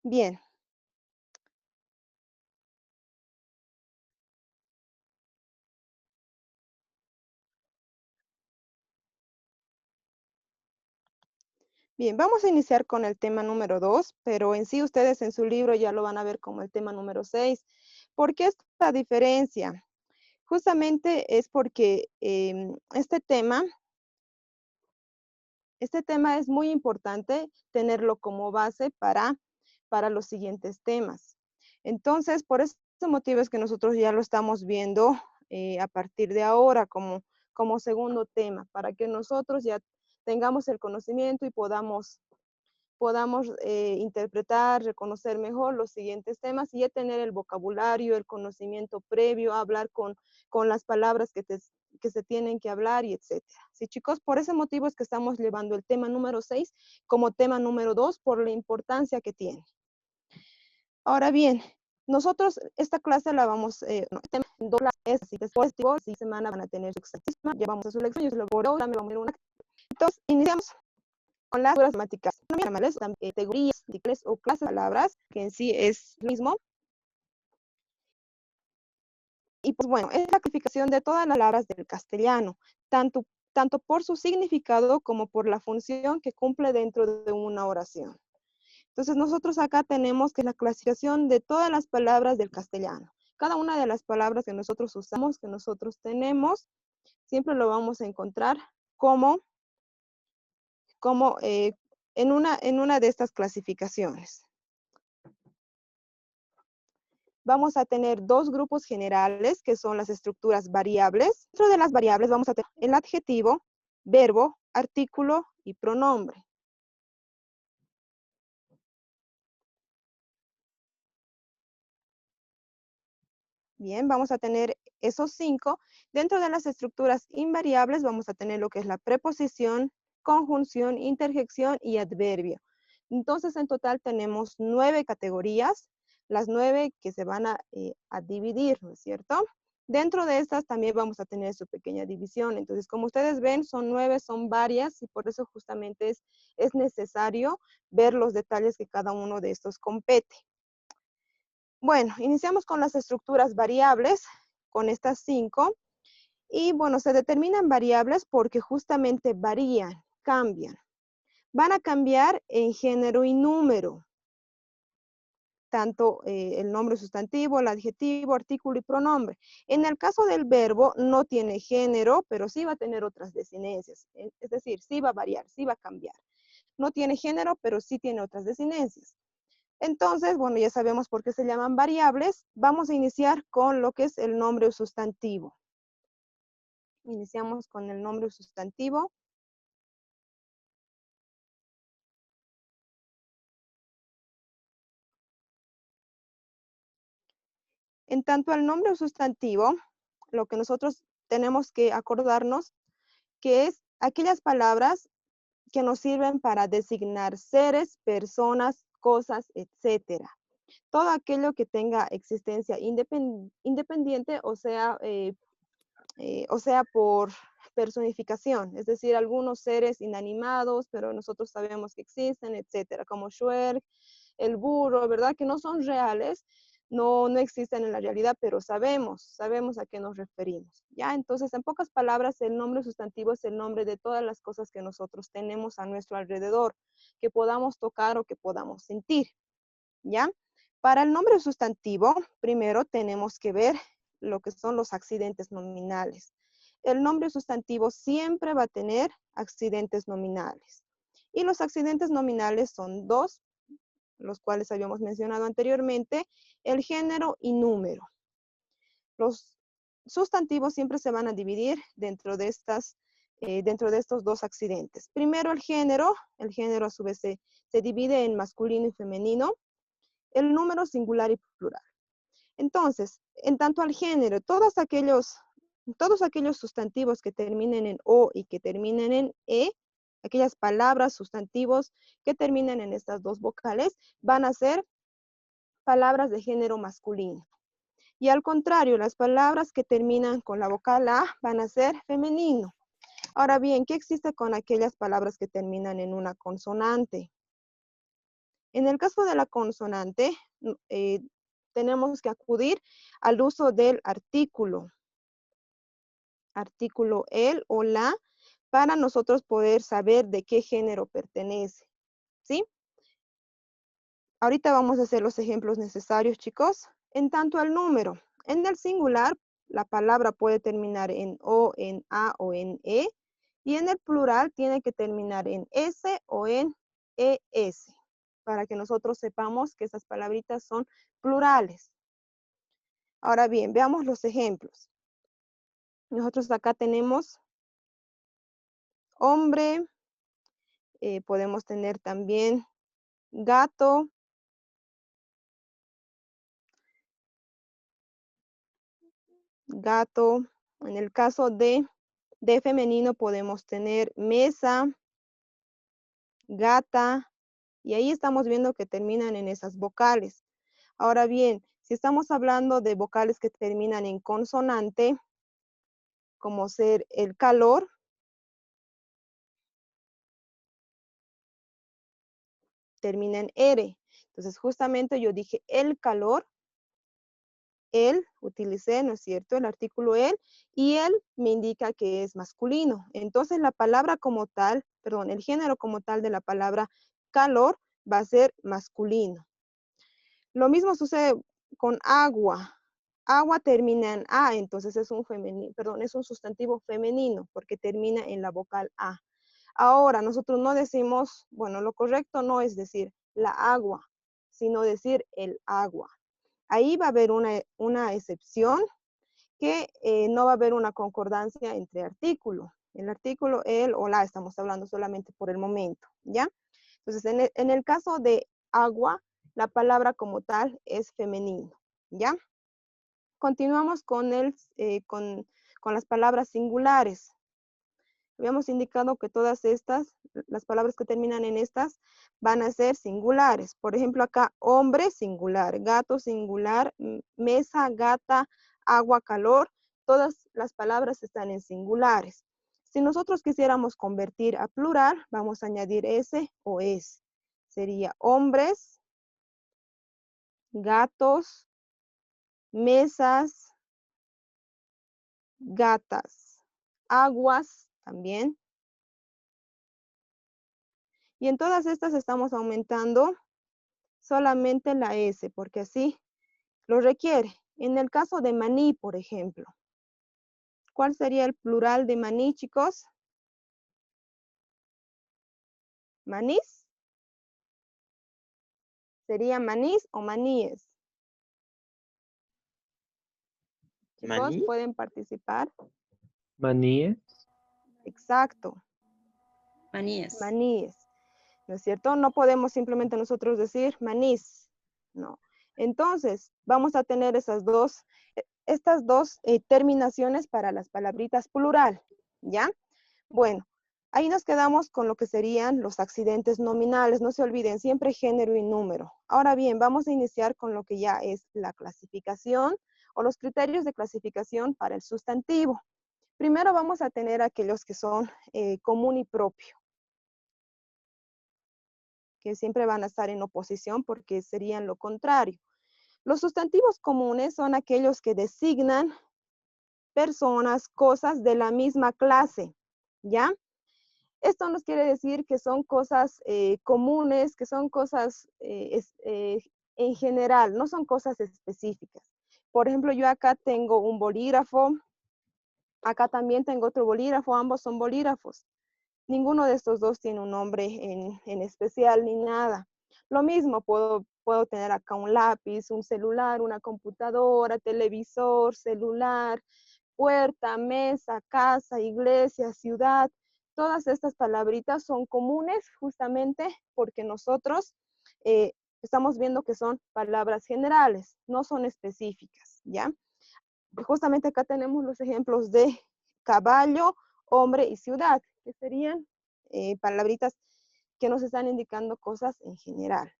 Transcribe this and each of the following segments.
Bien. Bien, vamos a iniciar con el tema número 2, pero en sí ustedes en su libro ya lo van a ver como el tema número 6. ¿Por qué esta diferencia? Justamente es porque este tema es muy importante tenerlo como base para los siguientes temas. Entonces, por ese motivo es que nosotros ya lo estamos viendo a partir de ahora como segundo tema, para que nosotros ya tengamos el conocimiento y podamos interpretar, reconocer mejor los siguientes temas y ya tener el vocabulario, el conocimiento previo, hablar con las palabras que se tienen que hablar y etcétera. Sí, chicos, por ese motivo es que estamos llevando el tema número 6 como tema número 2 por la importancia que tiene. Ahora bien, nosotros esta clase la vamos, en dos clases, así que después de semana van a tener su examen, ya vamos a su lección, yo se lo voy a dar, me vamos a ver una. Entonces, iniciamos con las gramáticas, categorías, o clases de palabras, que en sí es lo mismo. Y pues bueno, es la clasificación de todas las palabras del castellano, tanto por su significado como por la función que cumple dentro de una oración. Entonces nosotros acá tenemos que la clasificación de todas las palabras del castellano. Cada una de las palabras que nosotros usamos, que nosotros tenemos, siempre lo vamos a encontrar como en una de estas clasificaciones. Vamos a tener dos grupos generales, que son las estructuras variables. Dentro de las variables vamos a tener el adjetivo, verbo, artículo y pronombre. Bien, vamos a tener esos 5. Dentro de las estructuras invariables vamos a tener lo que es la preposición, conjunción, interjección y adverbio. Entonces, en total tenemos 9 categorías, las 9 que se van a dividir, ¿no es cierto? Dentro de estas también vamos a tener su pequeña división. Entonces, como ustedes ven, son 9, son varias y por eso justamente es necesario ver los detalles que cada uno de estos compete. Bueno, iniciamos con las estructuras variables, con estas 5. Y bueno, se determinan variables porque justamente varían, cambian. Van a cambiar en género y número, tanto el nombre sustantivo, el adjetivo, artículo y pronombre. En el caso del verbo no tiene género, pero sí va a tener otras desinencias. Es decir, sí va a variar, sí va a cambiar. No tiene género, pero sí tiene otras desinencias. Entonces, bueno, ya sabemos por qué se llaman variables. Vamos a iniciar con lo que es el nombre sustantivo. Iniciamos con el nombre sustantivo. En tanto al nombre sustantivo, lo que nosotros tenemos que acordarnos que es aquellas palabras que nos sirven para designar seres, personas, cosas, etcétera. Todo aquello que tenga existencia independiente, o sea, por personificación, es decir, algunos seres inanimados, pero nosotros sabemos que existen, etcétera, como Shrek, el burro, ¿verdad? Que no son reales, no existen en la realidad, pero sabemos a qué nos referimos, ¿ya? Entonces, en pocas palabras, el nombre sustantivo es el nombre de todas las cosas que nosotros tenemos a nuestro alrededor, que podamos tocar o que podamos sentir, ¿ya? Para el nombre sustantivo, primero tenemos que ver lo que son los accidentes nominales. El nombre sustantivo siempre va a tener accidentes nominales. Y los accidentes nominales son dos, los cuales habíamos mencionado anteriormente, el género y número. Los sustantivos siempre se van a dividir dentro de estos dos accidentes. Primero el género a su vez se divide en masculino y femenino, el número singular y plural. Entonces, en tanto al género, todos aquellos sustantivos que terminen en o y que terminen en e, aquellas palabras, sustantivos que terminen en estas dos vocales, van a ser palabras de género masculino. Y al contrario, las palabras que terminan con la vocal A van a ser femenino. Ahora bien, ¿qué existe con aquellas palabras que terminan en una consonante? En el caso de la consonante, tenemos que acudir al uso del artículo el o la, para nosotros poder saber de qué género pertenece, ¿sí? Ahorita vamos a hacer los ejemplos necesarios, chicos. En tanto al número, en el singular, la palabra puede terminar en o, en a o en e, y en el plural tiene que terminar en s o en es, para que nosotros sepamos que esas palabritas son plurales. Ahora bien, veamos los ejemplos. Nosotros acá tenemos hombre, podemos tener también gato, gato. En el caso de femenino podemos tener mesa, gata, y ahí estamos viendo que terminan en esas vocales. Ahora bien, si estamos hablando de vocales que terminan en consonante, como ser el calor, termina en R. Entonces, justamente yo dije el calor, el, utilicé, ¿no es cierto?, el artículo el, y el me indica que es masculino. Entonces, la palabra como tal, perdón, el género como tal de la palabra calor va a ser masculino. Lo mismo sucede con agua. Agua termina en A, entonces es un femenino, perdón, es un sustantivo femenino porque termina en la vocal A. Ahora, nosotros no decimos, bueno, lo correcto no es decir la agua, sino decir el agua. Ahí va a haber una excepción que no va a haber una concordancia entre artículo. El artículo, el o la, estamos hablando solamente por el momento, ¿ya? Entonces, en el caso de agua, la palabra como tal es femenino, ¿ya? Continuamos con las palabras singulares. Habíamos indicado que todas estas, las palabras que terminan en estas, van a ser singulares. Por ejemplo, acá, hombre singular, gato singular, mesa, gata, agua, calor. Todas las palabras están en singulares. Si nosotros quisiéramos convertir a plural, vamos a añadir S o es. Sería hombres, gatos, mesas, gatas, aguas también. Y en todas estas estamos aumentando solamente la S, porque así lo requiere. En el caso de maní, por ejemplo, ¿cuál sería el plural de maní, chicos? ¿Manís? ¿Sería manís o maníes? Chicos, ¿Maní? pueden participar. ¿Maníes? Exacto, Maníes. maníes. ¿No es cierto? No podemos simplemente nosotros decir manís. No. Entonces, vamos a tener estas dos terminaciones para las palabritas plural, ¿ya? Bueno, ahí nos quedamos con lo que serían los accidentes nominales. No se olviden, siempre género y número. Ahora bien, vamos a iniciar con lo que ya es la clasificación o los criterios de clasificación para el sustantivo. Primero vamos a tener aquellos que son común y propio, que siempre van a estar en oposición porque serían lo contrario. Los sustantivos comunes son aquellos que designan personas, cosas de la misma clase, ¿ya? Esto nos quiere decir que son cosas comunes, que son cosas en general, no son cosas específicas. Por ejemplo, yo acá tengo un bolígrafo, acá también tengo otro bolígrafo, ambos son bolígrafos. Ninguno de estos dos tiene un nombre en especial ni nada. Lo mismo, puedo tener acá un lápiz, un celular, una computadora, televisor, celular, puerta, mesa, casa, iglesia, ciudad. Todas estas palabritas son comunes justamente porque nosotros estamos viendo que son palabras generales, no son específicas, ¿ya? Justamente acá tenemos los ejemplos de caballo, hombre y ciudad, que serían palabritas que nos están indicando cosas en general.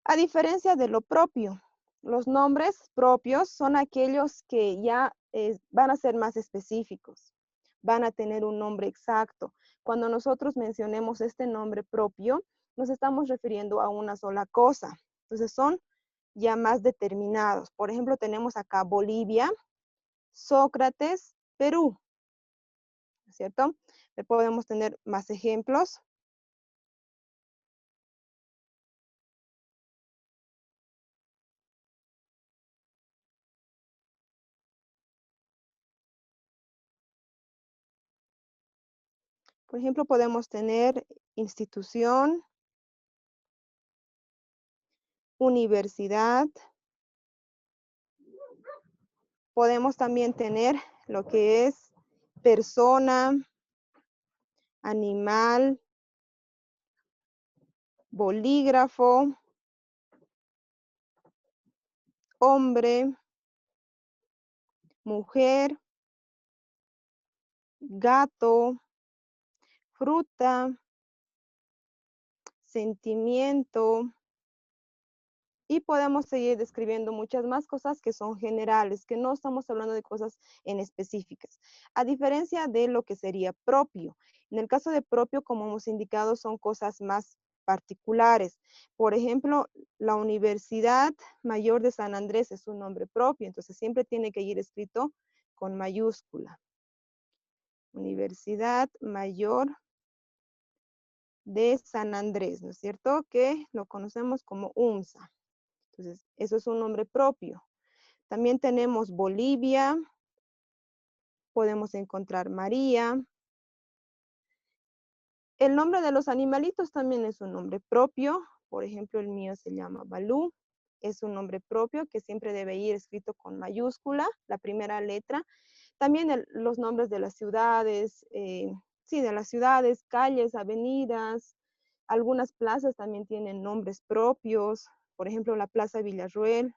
A diferencia de lo propio, los nombres propios son aquellos que ya van a ser más específicos. van a tener un nombre exacto. Cuando nosotros mencionemos este nombre propio, nos estamos refiriendo a una sola cosa. Entonces son ya más determinados. Por ejemplo, tenemos acá Bolivia, Sócrates, Perú, ¿cierto? Podemos tener más ejemplos. Por ejemplo, podemos tener institución, universidad. Podemos también tener lo que es persona, animal, bolígrafo, hombre, mujer, gato, fruta, sentimiento, y podemos seguir describiendo muchas más cosas que son generales, que no estamos hablando de cosas en específicas. A diferencia de lo que sería propio. En el caso de propio, como hemos indicado, son cosas más particulares. Por ejemplo, la Universidad Mayor de San Andrés es un nombre propio, entonces siempre tiene que ir escrito con mayúscula. Universidad Mayor de San Andrés, ¿no es cierto? Que lo conocemos como UMSA. Entonces, eso es un nombre propio. También tenemos Bolivia, podemos encontrar María. El nombre de los animalitos también es un nombre propio. Por ejemplo, el mío se llama Balú. Es un nombre propio que siempre debe ir escrito con mayúscula, la primera letra. También los nombres de las ciudades, sí, de las ciudades, calles, avenidas. Algunas plazas también tienen nombres propios. Por ejemplo, la Plaza Villarruel,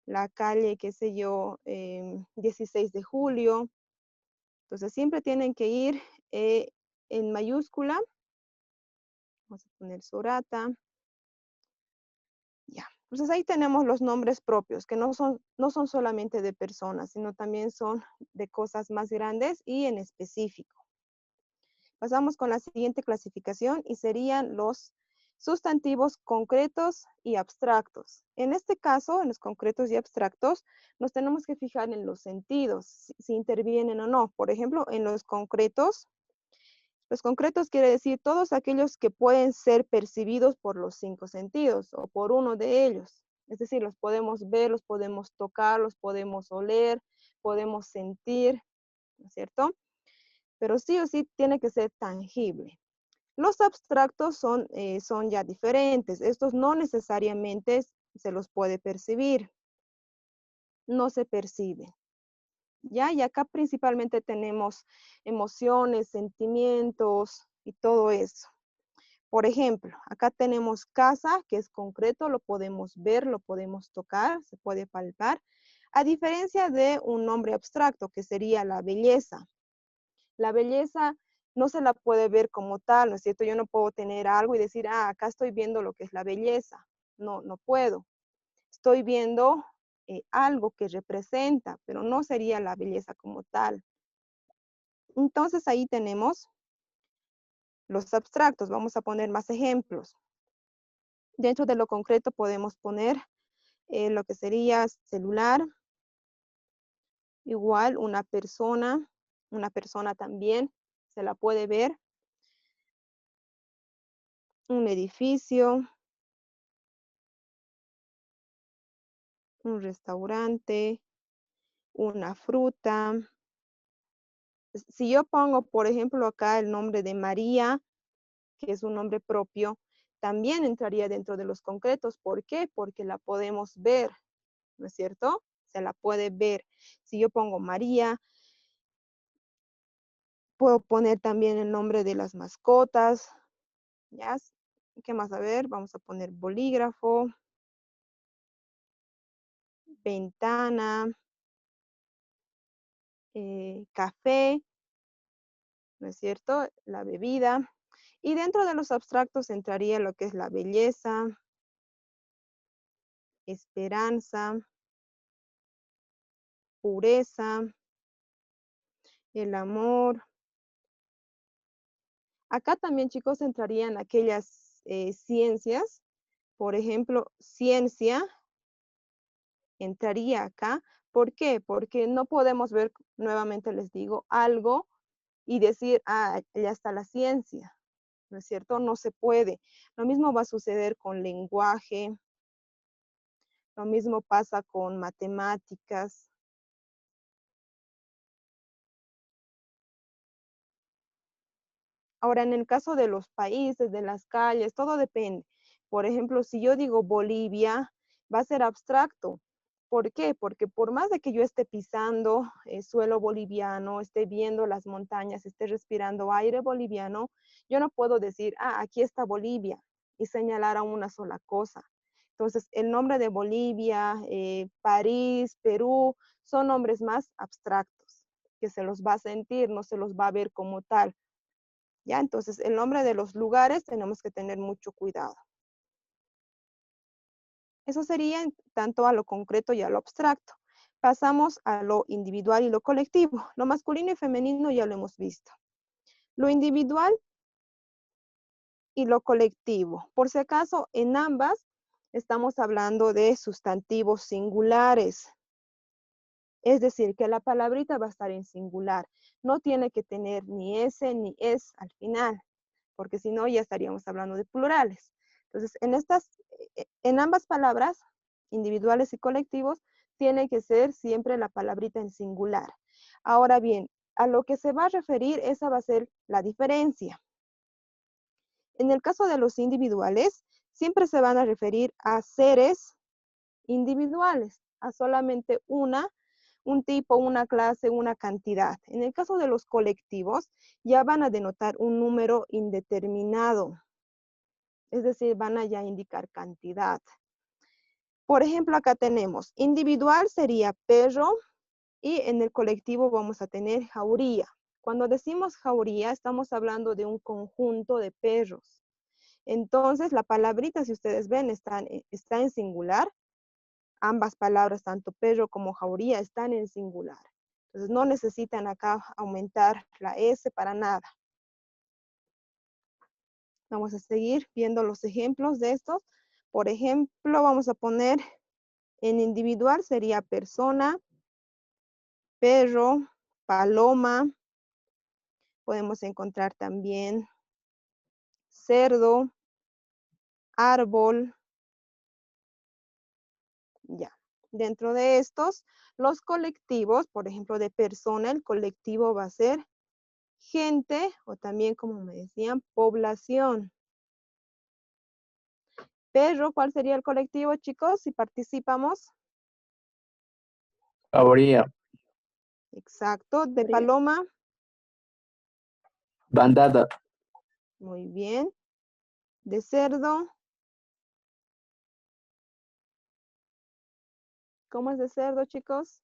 la calle, qué sé yo, 16 de julio. Entonces siempre tienen que ir en mayúscula. Vamos a poner Sorata. Ya. Entonces ahí tenemos los nombres propios, que no son solamente de personas, sino también son de cosas más grandes y en específico. Pasamos con la siguiente clasificación y serían los sustantivos concretos y abstractos. En este caso, en los concretos y abstractos, nos tenemos que fijar en los sentidos, si intervienen o no. Por ejemplo, en los concretos quiere decir todos aquellos que pueden ser percibidos por los 5 sentidos o por uno de ellos. Es decir, los podemos ver, los podemos tocar, los podemos oler, podemos sentir, ¿no es cierto? Pero sí o sí tiene que ser tangible. Los abstractos son ya diferentes. Estos no necesariamente se los puede percibir. No se perciben. ¿Ya? Y acá principalmente tenemos emociones, sentimientos y todo eso. Por ejemplo, acá tenemos casa, que es concreto, lo podemos ver, lo podemos tocar, se puede palpar, a diferencia de un nombre abstracto, que sería la belleza. La belleza no se la puede ver como tal, ¿no es cierto? Yo no puedo tener algo y decir, acá estoy viendo lo que es la belleza. No, no puedo. Estoy viendo algo que representa, pero no sería la belleza como tal. Entonces ahí tenemos los abstractos. Vamos a poner más ejemplos. Dentro de lo concreto podemos poner lo que sería celular, igual una persona también se la puede ver, un edificio, un restaurante, una fruta. Si yo pongo, por ejemplo, acá el nombre de María, que es un nombre propio, también entraría dentro de los concretos. ¿Por qué? Porque la podemos ver, ¿no es cierto? Se la puede ver. Si yo pongo María, puedo poner también el nombre de las mascotas. ¿Ya? ¿Qué más? A ver, vamos a poner bolígrafo, ventana, café, ¿no es cierto? La bebida. Y dentro de los abstractos entraría lo que es la belleza, esperanza, pureza, el amor. Acá también, chicos, entrarían aquellas ciencias. Por ejemplo, ciencia entraría acá. ¿Por qué? Porque no podemos ver, nuevamente les digo, algo y decir, ah, ya está la ciencia, ¿no es cierto? No se puede. Lo mismo va a suceder con lenguaje, lo mismo pasa con matemáticas. Ahora, en el caso de los países, de las calles, todo depende. Por ejemplo, si yo digo Bolivia, va a ser abstracto. ¿Por qué? Porque por más de que yo esté pisando suelo boliviano, esté viendo las montañas, esté respirando aire boliviano, yo no puedo decir, ah, aquí está Bolivia y señalar a una sola cosa. Entonces, el nombre de Bolivia, París, Perú, son nombres más abstractos, que se los va a sentir, no se los va a ver como tal. ¿Ya? Entonces, el nombre de los lugares tenemos que tener mucho cuidado. Eso sería tanto a lo concreto y a lo abstracto. Pasamos a lo individual y lo colectivo. Lo masculino y femenino ya lo hemos visto. Lo individual y lo colectivo. Por si acaso, en ambas estamos hablando de sustantivos singulares. Es decir, que la palabrita va a estar en singular. No tiene que tener ni S ni es al final, porque si no ya estaríamos hablando de plurales. Entonces, en ambas palabras, individuales y colectivos, tiene que ser siempre la palabrita en singular. Ahora bien, a lo que se va a referir, esa va a ser la diferencia. En el caso de los individuales, siempre se van a referir a seres individuales, a solamente un tipo, una clase, una cantidad. En el caso de los colectivos, ya van a denotar un número indeterminado. Es decir, van a ya indicar cantidad. Por ejemplo, acá tenemos, individual sería perro y en el colectivo vamos a tener jauría. Cuando decimos jauría, estamos hablando de un conjunto de perros. Entonces, la palabrita, si ustedes ven, está en singular. Ambas palabras, tanto perro como jauría, están en singular. Entonces, no necesitan acá aumentar la S para nada. Vamos a seguir viendo los ejemplos de estos. Por ejemplo, vamos a poner en individual sería persona, perro, paloma. Podemos encontrar también cerdo, árbol. Ya. Dentro de estos, los colectivos, por ejemplo, de persona, el colectivo va a ser gente o también, como me decían, población. Perro, ¿cuál sería el colectivo, chicos, si participamos? Habría Exacto. De paloma. bandada. Muy bien. De cerdo. ¿Cómo es de cerdo, chicos?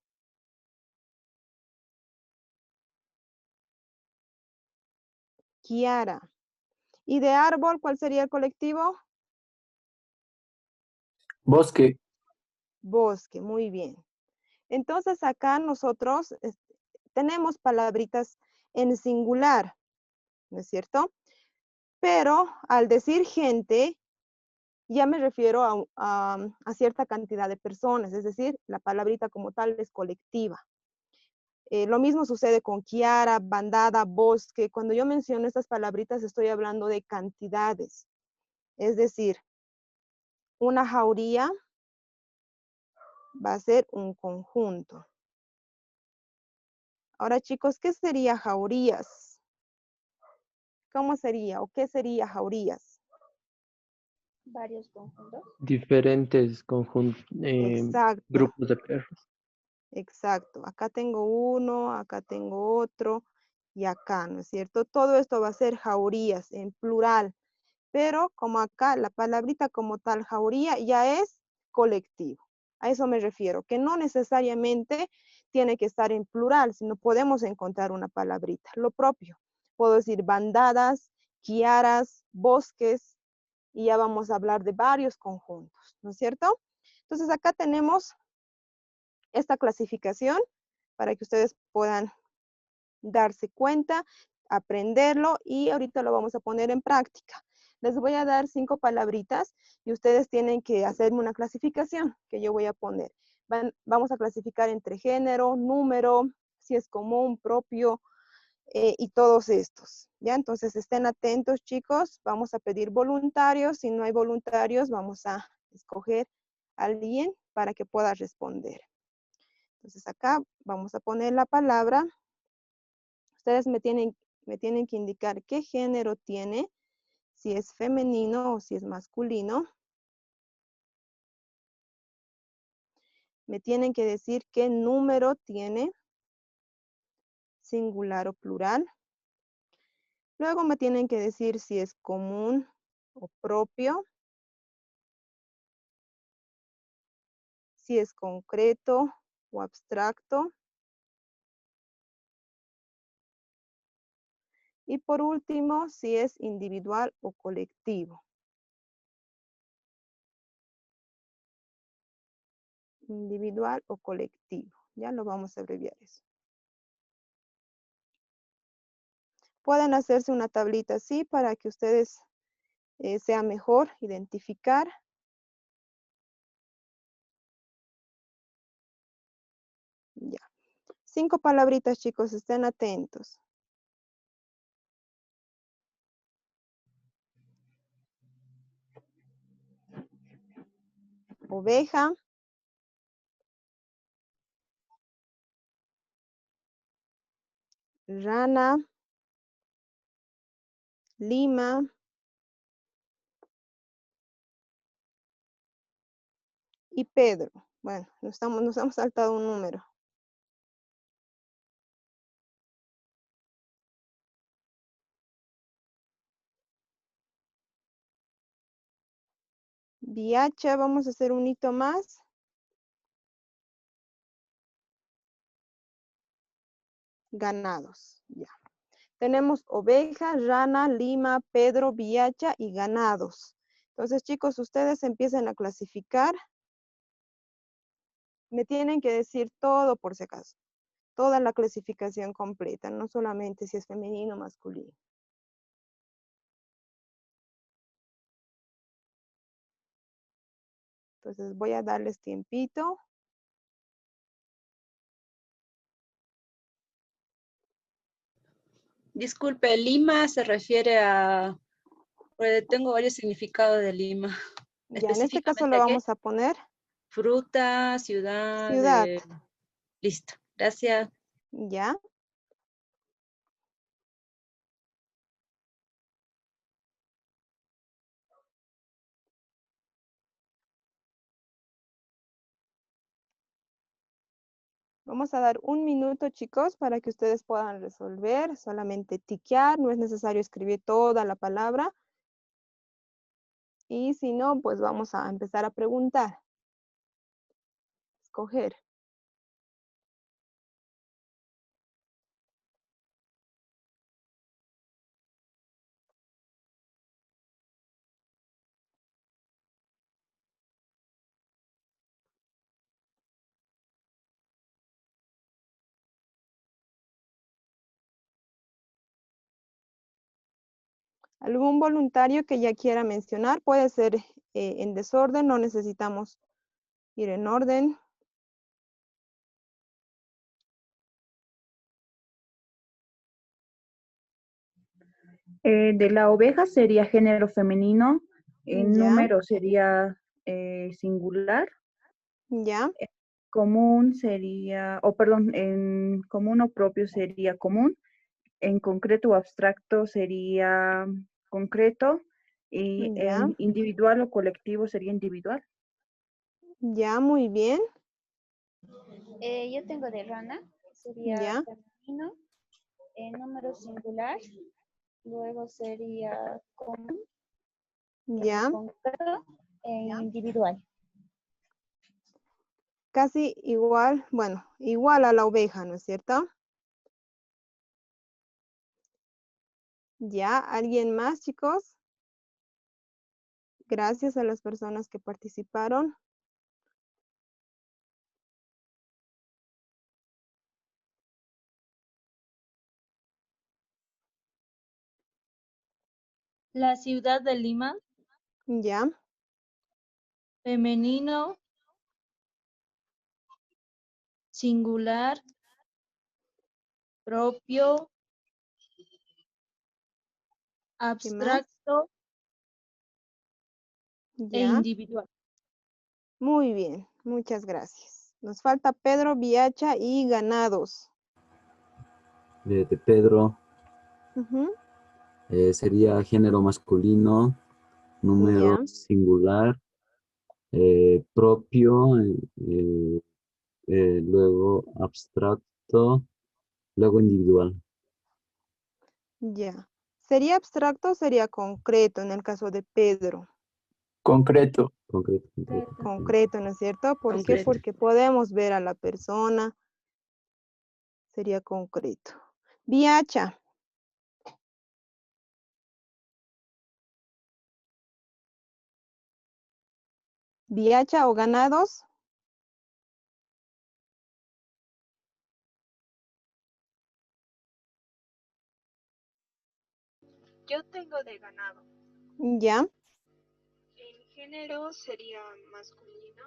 Kiara. ¿Y de árbol, cuál sería el colectivo? Bosque. Bosque, muy bien. Entonces acá nosotros tenemos palabritas en singular, ¿no es cierto? Pero al decir gente, ya me refiero a cierta cantidad de personas, es decir, la palabrita como tal es colectiva. Lo mismo sucede con Kiara, bandada, bosque. Cuando yo menciono estas palabritas estoy hablando de cantidades. Es decir, una jauría va a ser un conjunto. Ahora, chicos, ¿qué sería jaurías? ¿Cómo sería o qué sería jaurías? Varios conjuntos. Diferentes Exacto, grupos de perros. exacto. Acá tengo uno, acá tengo otro y acá, ¿no es cierto? Todo esto va a ser jaurías en plural, pero como acá la palabrita como tal jauría ya es colectivo. A eso me refiero, que no necesariamente tiene que estar en plural, sino podemos encontrar una palabrita, lo propio. Puedo decir bandadas, kiaras, bosques, y ya vamos a hablar de varios conjuntos, ¿no es cierto? Entonces acá tenemos esta clasificación para que ustedes puedan darse cuenta, aprenderlo y ahorita lo vamos a poner en práctica. Les voy a dar 5 palabritas y ustedes tienen que hacerme una clasificación que yo voy a poner. Vamos a clasificar entre género, número, si es común, propio y todos estos. ¿Ya? Entonces estén atentos, chicos. Vamos a pedir voluntarios. Si no hay voluntarios, vamos a escoger a alguien para que pueda responder. Entonces acá vamos a poner la palabra. Ustedes me tienen que indicar qué género tiene, si es femenino o si es masculino. Me tienen que decir qué número tiene, singular o plural. Luego me tienen que decir si es común o propio, si es concreto o abstracto. Y por último, si es individual o colectivo. Individual o colectivo. Ya lo vamos a abreviar eso. Pueden hacerse una tablita así para que ustedes sea mejor identificar. Ya. 5 palabritas, chicos, estén atentos. Oveja. Rana. Lima. Y Pedro. Bueno, nos hemos saltado un número. Viacha, vamos a hacer un hito más. Ganados, ya. Tenemos oveja, rana, lima, Pedro, viacha y ganados. Entonces, chicos, ustedes empiezan a clasificar. Me tienen que decir todo por si acaso. Toda la clasificación completa, no solamente si es femenino o masculino. Entonces voy a darles tiempito. Disculpe, Lima se refiere a... tengo varios significados de Lima. Ya, en este caso ¿Específicamente lo a qué? vamos a poner Fruta, ciudad, ciudad. listo. Gracias. Ya. Vamos a dar un minuto, chicos, para que ustedes puedan resolver. Solamente tiquear, no es necesario escribir toda la palabra. Y si no, pues vamos a empezar a preguntar. Escoger. ¿Algún voluntario que ya quiera mencionar? Puede ser en desorden, no necesitamos ir en orden. De la oveja sería género femenino, en Ya, número sería singular, ya, común sería, o perdón, en común o propio sería común, en concreto o abstracto sería concreto, y ya, en individual o colectivo sería individual. ya, muy bien. Yo tengo de rana, sería Ya, femenino, número singular, luego sería común, ya. concreto e individual. Casi igual, bueno, igual a la oveja, ¿no es cierto? Ya, ¿alguien más, chicos? Gracias a las personas que participaron. La ciudad de Lima, Ya, femenino, singular, propio, ¿qué más? abstracto e Ya, individual. muy bien, muchas gracias. Nos falta Pedro, Viacha y ganados. De Pedro Ujú, sería género masculino, número ya, singular, propio, eh, luego abstracto, luego individual. ya. ¿Sería abstracto o sería concreto en el caso de Pedro? Concreto. Concreto, concreto. Concreto, ¿no es cierto? ¿Por qué? Concreto. Porque podemos ver a la persona, sería concreto. Viacha, Viacha o ganados. Yo tengo de ganado. Ya, El género sería masculino,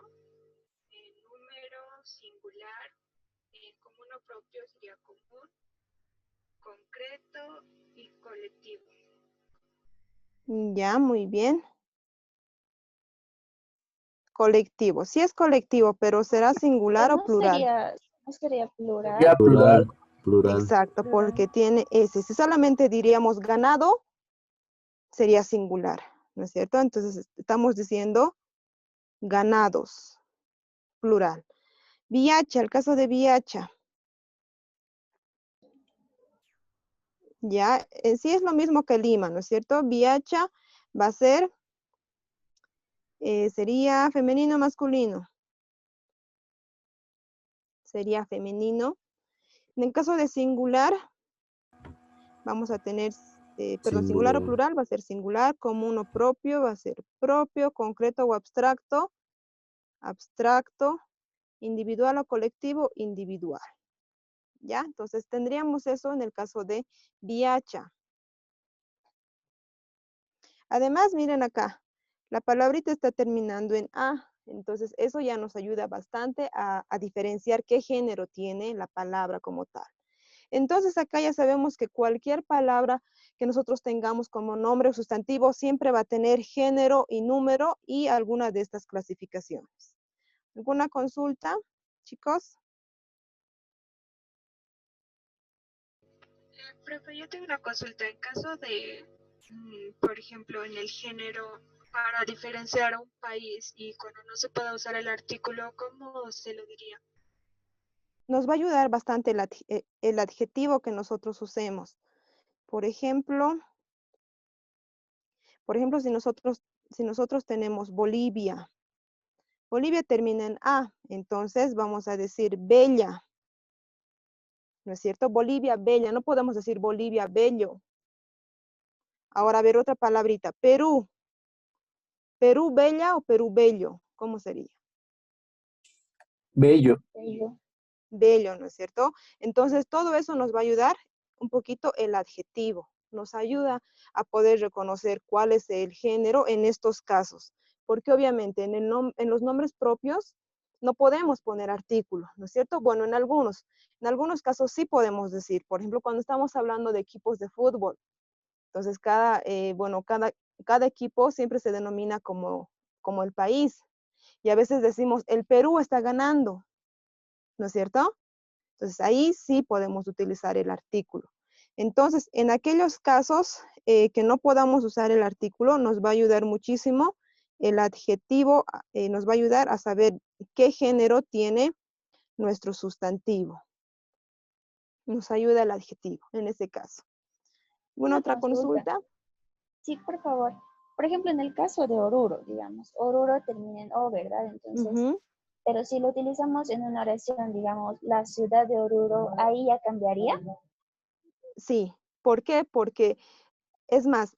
el número singular, como uno propio sería común, concreto y colectivo. ya, muy bien. Colectivo, sí es colectivo, pero ¿será singular o plural? No sería plural. Ya Plural, plural. plural. Exacto, Plural. porque tiene S. Si solamente diríamos ganado, sería singular, ¿no es cierto? Entonces estamos diciendo ganados, plural. Viacha, el caso de Viacha. Ya, en sí es lo mismo que Lima, ¿no es cierto? Viacha va a ser, sería femenino o masculino. Sería femenino. En el caso de singular, vamos a tener, perdón, singular o Singular. plural va a ser singular, común o propio va a ser propio, concreto o abstracto, abstracto, individual o colectivo, individual. ¿Ya? Entonces tendríamos eso en el caso de Viacha. Además, miren acá, la palabrita está terminando en A, entonces eso ya nos ayuda bastante a diferenciar qué género tiene la palabra como tal. Entonces acá ya sabemos que cualquier palabra que nosotros tengamos como nombre o sustantivo siempre va a tener género y número y alguna de estas clasificaciones. ¿Alguna consulta, chicos? Profe, yo tengo una consulta. En caso de, por ejemplo, en el género, para diferenciar a un país y cuando no se pueda usar el artículo, ¿cómo se lo diría? Nos va a ayudar bastante el adjetivo que nosotros usemos. Por ejemplo, si nosotros tenemos Bolivia, Bolivia termina en A, entonces vamos a decir bella, ¿no es cierto? Bolivia bella, no podemos decir Bolivia bello. Ahora a ver otra palabrita, Perú, Perú bella o Perú bello, ¿cómo sería? Bello. Bello. Bello, ¿no es cierto? Entonces todo eso nos va a ayudar un poquito el adjetivo, nos ayuda a poder reconocer cuál es el género en estos casos, porque obviamente en los nombres propios no podemos poner artículo, ¿no es cierto? Bueno, en algunos casos sí podemos decir, por ejemplo, cuando estamos hablando de equipos de fútbol, entonces cada equipo siempre se denomina como el país, y a veces decimos, el Perú está ganando, ¿no es cierto? Entonces ahí sí podemos utilizar el artículo. Entonces, en aquellos casos que no podamos usar el artículo, nos va a ayudar muchísimo el adjetivo, nos va a ayudar a saber qué género tiene nuestro sustantivo. Nos ayuda el adjetivo en ese caso. ¿Alguna Una otra consulta. consulta? Sí, por favor. Por ejemplo, en el caso de Oruro, digamos, Oruro termina en O, ¿verdad? Entonces, Ujú, pero si lo utilizamos en una oración, digamos, la ciudad de Oruro, ahí ya cambiaría. sí. ¿Por qué? Porque, es más,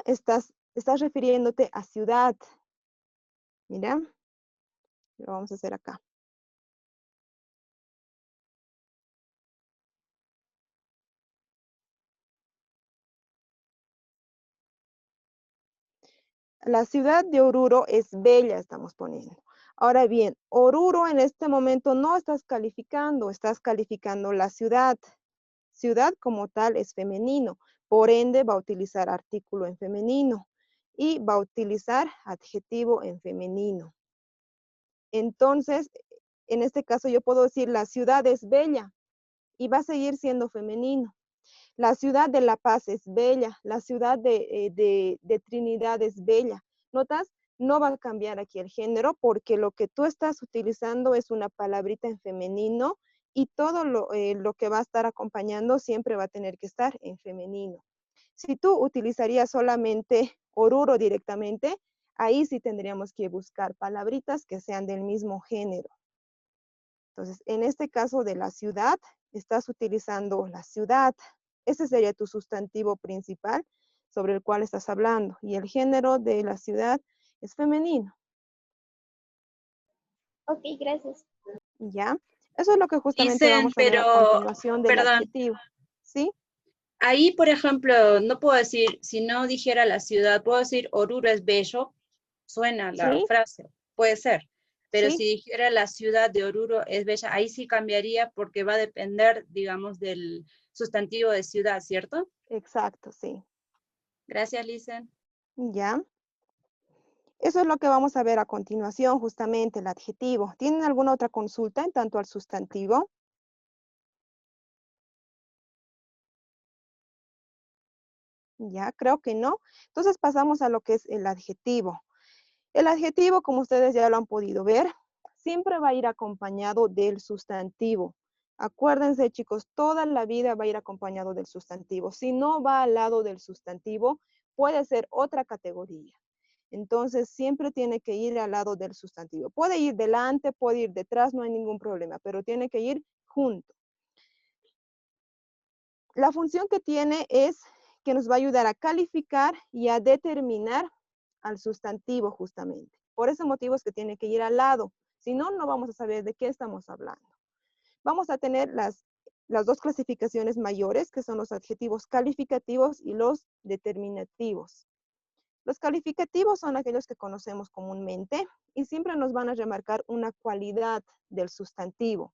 estás refiriéndote a ciudad. Mira, lo vamos a hacer acá. La ciudad de Oruro es bella, estamos poniendo. Ahora bien, Oruro en este momento no estás calificando la ciudad. Ciudad como tal es femenino, por ende va a utilizar artículo en femenino y va a utilizar adjetivo en femenino. Entonces, en este caso yo puedo decir la ciudad es bella y va a seguir siendo femenino. La ciudad de La Paz es bella, la ciudad de Trinidad es bella. ¿Notas? No va a cambiar aquí el género porque lo que tú estás utilizando es una palabrita en femenino y todo lo que va a estar acompañando siempre va a tener que estar en femenino. Si tú utilizarías solamente Oruro directamente, ahí sí tendríamos que buscar palabritas que sean del mismo género. Entonces, en este caso de la ciudad, estás utilizando la ciudad. Ese sería tu sustantivo principal sobre el cual estás hablando. Y el género de la ciudad es femenino. Ok, gracias. ¿Ya? Eso es lo que justamente Dicen, vamos a ver a pero, continuación del perdón, adjetivo. ¿Sí? ahí, por ejemplo, no puedo decir, si no dijera la ciudad, puedo decir Oruro es bello, suena la ¿Sí? frase, puede ser. Pero ¿Sí? si dijera la ciudad de Oruro es bella, ahí sí cambiaría porque va a depender, digamos, del sustantivo de ciudad, ¿cierto? Exacto, sí. Gracias, Lisen. ¿Ya? Eso es lo que vamos a ver a continuación, justamente el adjetivo. ¿Tienen alguna otra consulta en tanto al sustantivo? Ya, creo que no. Entonces pasamos a lo que es el adjetivo. El adjetivo, como ustedes ya lo han podido ver, siempre va a ir acompañado del sustantivo. Acuérdense, chicos, toda la vida va a ir acompañado del sustantivo. Si no va al lado del sustantivo, puede ser otra categoría. Entonces, siempre tiene que ir al lado del sustantivo. Puede ir delante, puede ir detrás, no hay ningún problema, pero tiene que ir junto. La función que tiene es que nos va a ayudar a calificar y a determinar al sustantivo justamente. Por ese motivo es que tiene que ir al lado. Si no, no vamos a saber de qué estamos hablando. Vamos a tener las dos clasificaciones mayores, que son los adjetivos calificativos y los determinativos. Los calificativos son aquellos que conocemos comúnmente y siempre nos van a remarcar una cualidad del sustantivo.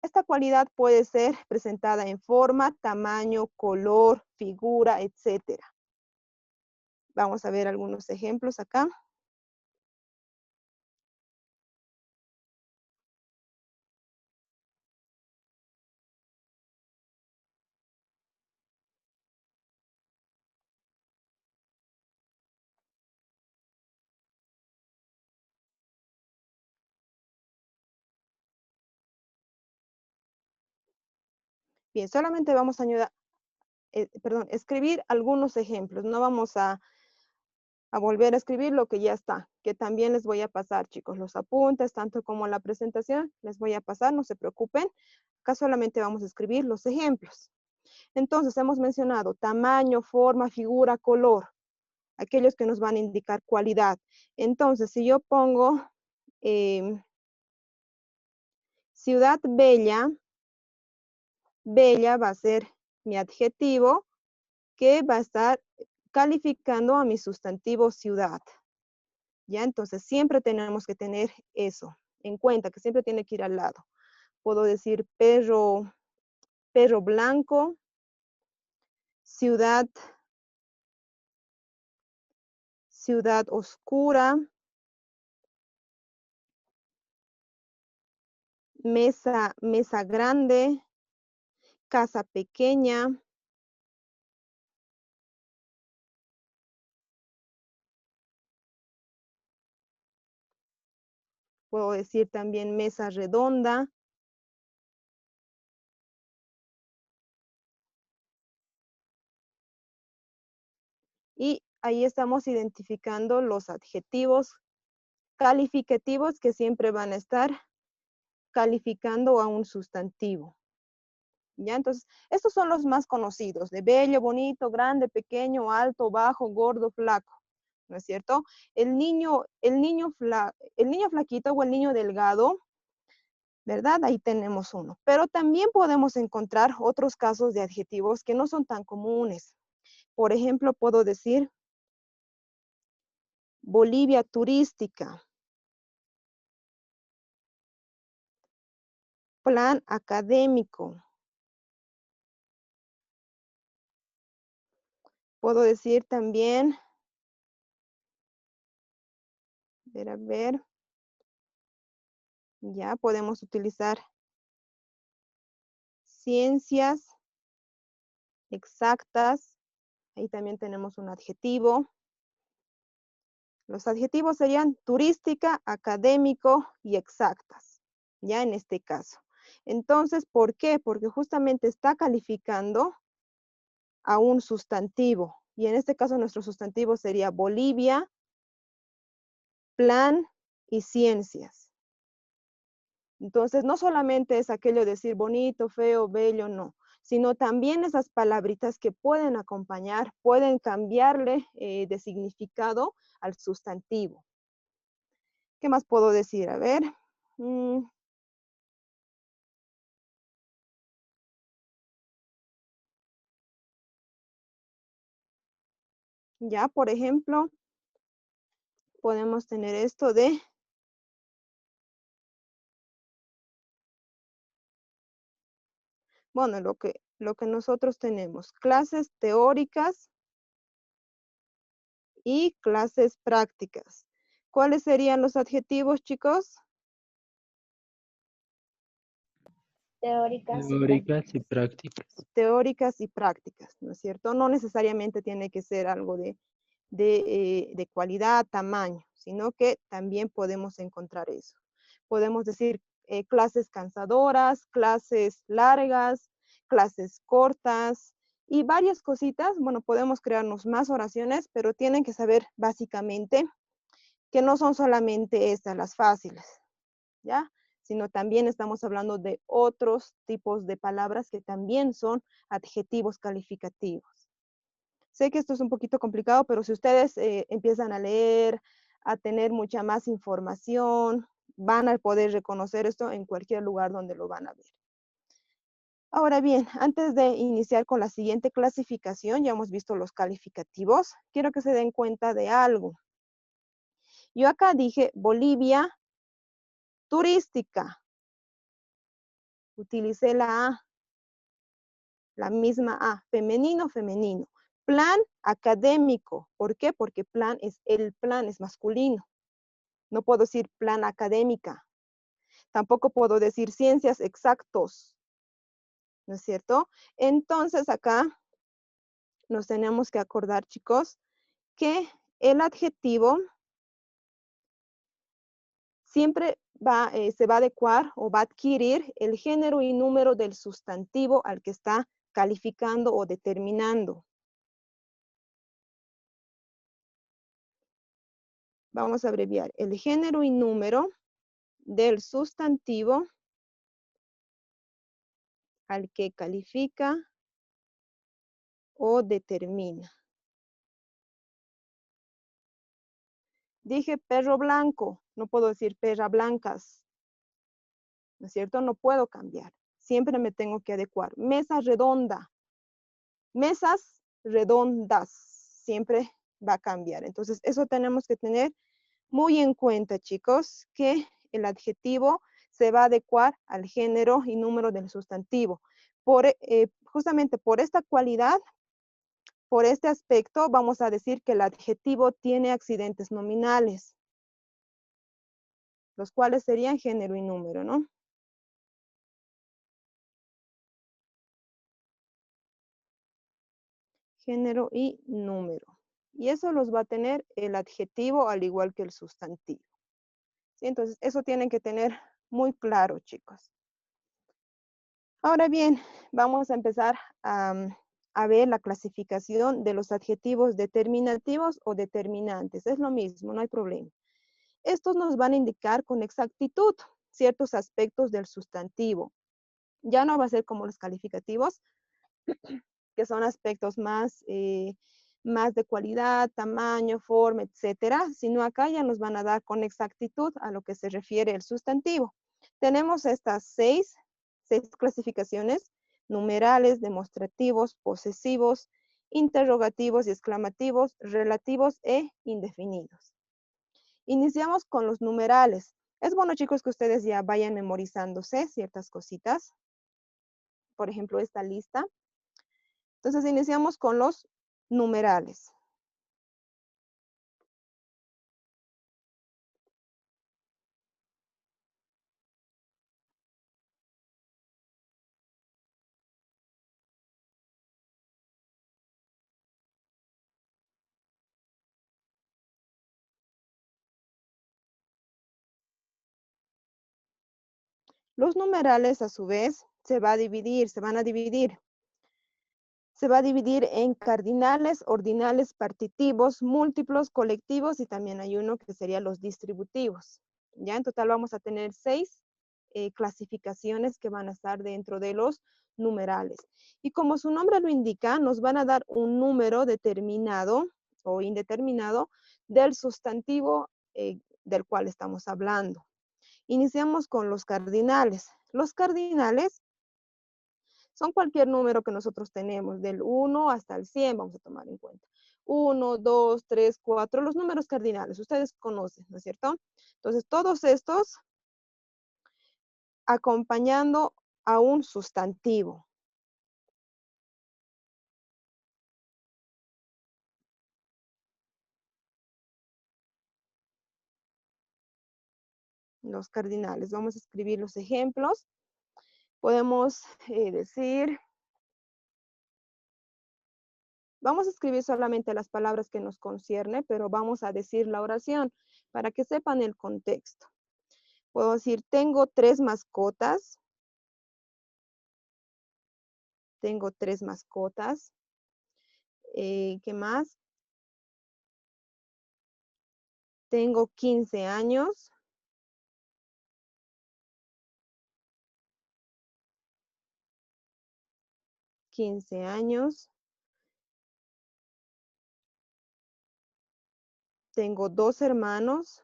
Esta cualidad puede ser presentada en forma, tamaño, color, figura, etc. Vamos a ver algunos ejemplos acá. Bien, solamente vamos a escribir algunos ejemplos. No vamos a volver a escribir lo que ya está, que también les voy a pasar, chicos, los apuntes, tanto como la presentación, les voy a pasar, no se preocupen. Acá solamente vamos a escribir los ejemplos. Entonces, hemos mencionado tamaño, forma, figura, color, aquellos que nos van a indicar cualidad. Entonces, si yo pongo ciudad bella, bella va a ser mi adjetivo que va a estar calificando a mi sustantivo ciudad. ¿Ya? Entonces, siempre tenemos que tener eso en cuenta, que siempre tiene que ir al lado. Puedo decir perro blanco, ciudad oscura, mesa grande, casa pequeña. Puedo decir también mesa redonda. Y ahí estamos identificando los adjetivos calificativos que siempre van a estar calificando a un sustantivo. ¿Ya? Entonces, estos son los más conocidos, de bello, bonito, grande, pequeño, alto, bajo, gordo, flaco, ¿no es cierto? El niño flaquito o el niño delgado, ¿verdad? Ahí tenemos uno. Pero también podemos encontrar otros casos de adjetivos que no son tan comunes. Por ejemplo, puedo decir Bolivia turística. Plan académico. Puedo decir también, a ver, ya podemos utilizar ciencias exactas. Ahí también tenemos un adjetivo. Los adjetivos serían turística, académico y exactas, ya en este caso. Entonces, ¿por qué? Porque justamente está calificando a un sustantivo. Y en este caso nuestro sustantivo sería Bolivia, plan y ciencias. Entonces, no solamente es aquello de decir bonito, feo, bello, no, sino también esas palabritas que pueden acompañar, pueden cambiarle de significado al sustantivo. ¿Qué más puedo decir? A ver. Ya, por ejemplo, podemos tener esto de bueno, lo que nosotros tenemos, clases teóricas y clases prácticas. ¿Cuáles serían los adjetivos, chicos? Teóricas y Teóricas y prácticas. Teóricas y prácticas, ¿no es cierto? No necesariamente tiene que ser algo de cualidad, tamaño, sino que también podemos encontrar eso. Podemos decir clases cansadoras, clases largas, clases cortas y varias cositas. Bueno, podemos crearnos más oraciones, pero tienen que saber básicamente que no son solamente estas las fáciles, ¿ya? Sino también estamos hablando de otros tipos de palabras que también son adjetivos calificativos. Sé que esto es un poquito complicado, pero si ustedes empiezan a leer, a tener mucha más información, van a poder reconocer esto en cualquier lugar donde lo van a ver. Ahora bien, antes de iniciar con la siguiente clasificación, ya hemos visto los calificativos, quiero que se den cuenta de algo. Yo acá dije Bolivia turística. Utilicé la A, la misma A, femenino, femenino. Plan académico. ¿Por qué? Porque el plan es masculino. No puedo decir plan académica. Tampoco puedo decir ciencias exactos. ¿No es cierto? Entonces acá nos tenemos que acordar, chicos, que el adjetivo siempre se va a adecuar o va a adquirir el género y número del sustantivo al que está calificando o determinando. Vamos a abreviar el género y número del sustantivo al que califica o determina. Dije perro blanco, no puedo decir perra blancas, ¿no es cierto? No puedo cambiar, siempre me tengo que adecuar. Mesa redonda, mesas redondas, siempre va a cambiar. Entonces, eso tenemos que tener muy en cuenta, chicos, que el adjetivo se va a adecuar al género y número del sustantivo. Justamente por esta cualidad, por este aspecto, vamos a decir que el adjetivo tiene accidentes nominales, los cuales serían género y número, ¿no? Género y número. Y eso los va a tener el adjetivo al igual que el sustantivo. ¿Sí? Entonces, eso tienen que tener muy claro, chicos. Ahora bien, vamos a empezar a ver la clasificación de los adjetivos determinativos o determinantes. Es lo mismo, no hay problema. Estos nos van a indicar con exactitud ciertos aspectos del sustantivo. Ya no va a ser como los calificativos, que son aspectos más de cualidad, tamaño, forma, etcétera, sino acá ya nos van a dar con exactitud a lo que se refiere el sustantivo. Tenemos estas seis clasificaciones: numerales, demostrativos, posesivos, interrogativos y exclamativos, relativos e indefinidos. Iniciamos con los numerales. Es bueno, chicos, que ustedes ya vayan memorizándose ciertas cositas. Por ejemplo, esta lista. Entonces, iniciamos con los numerales. Los numerales, a su vez, se van a dividir. Se va a dividir en cardinales, ordinales, partitivos, múltiplos, colectivos y también hay uno que sería los distributivos. Ya en total vamos a tener 6 clasificaciones que van a estar dentro de los numerales. Y como su nombre lo indica, nos van a dar un número determinado o indeterminado del sustantivo del cual estamos hablando. Iniciamos con los cardinales. Los cardinales son cualquier número que nosotros tenemos, del 1 hasta el 100, vamos a tomar en cuenta. 1, 2, 3, 4, los números cardinales, ustedes conocen, ¿no es cierto? Entonces, todos estos acompañando a un sustantivo. Los cardinales, vamos a escribir los ejemplos. Podemos decir... Vamos a escribir solamente las palabras que nos concierne, pero vamos a decir la oración para que sepan el contexto. Puedo decir, tengo 3 mascotas. Tengo 3 mascotas. ¿Qué más? Tengo 15 años. Tengo 2 hermanos.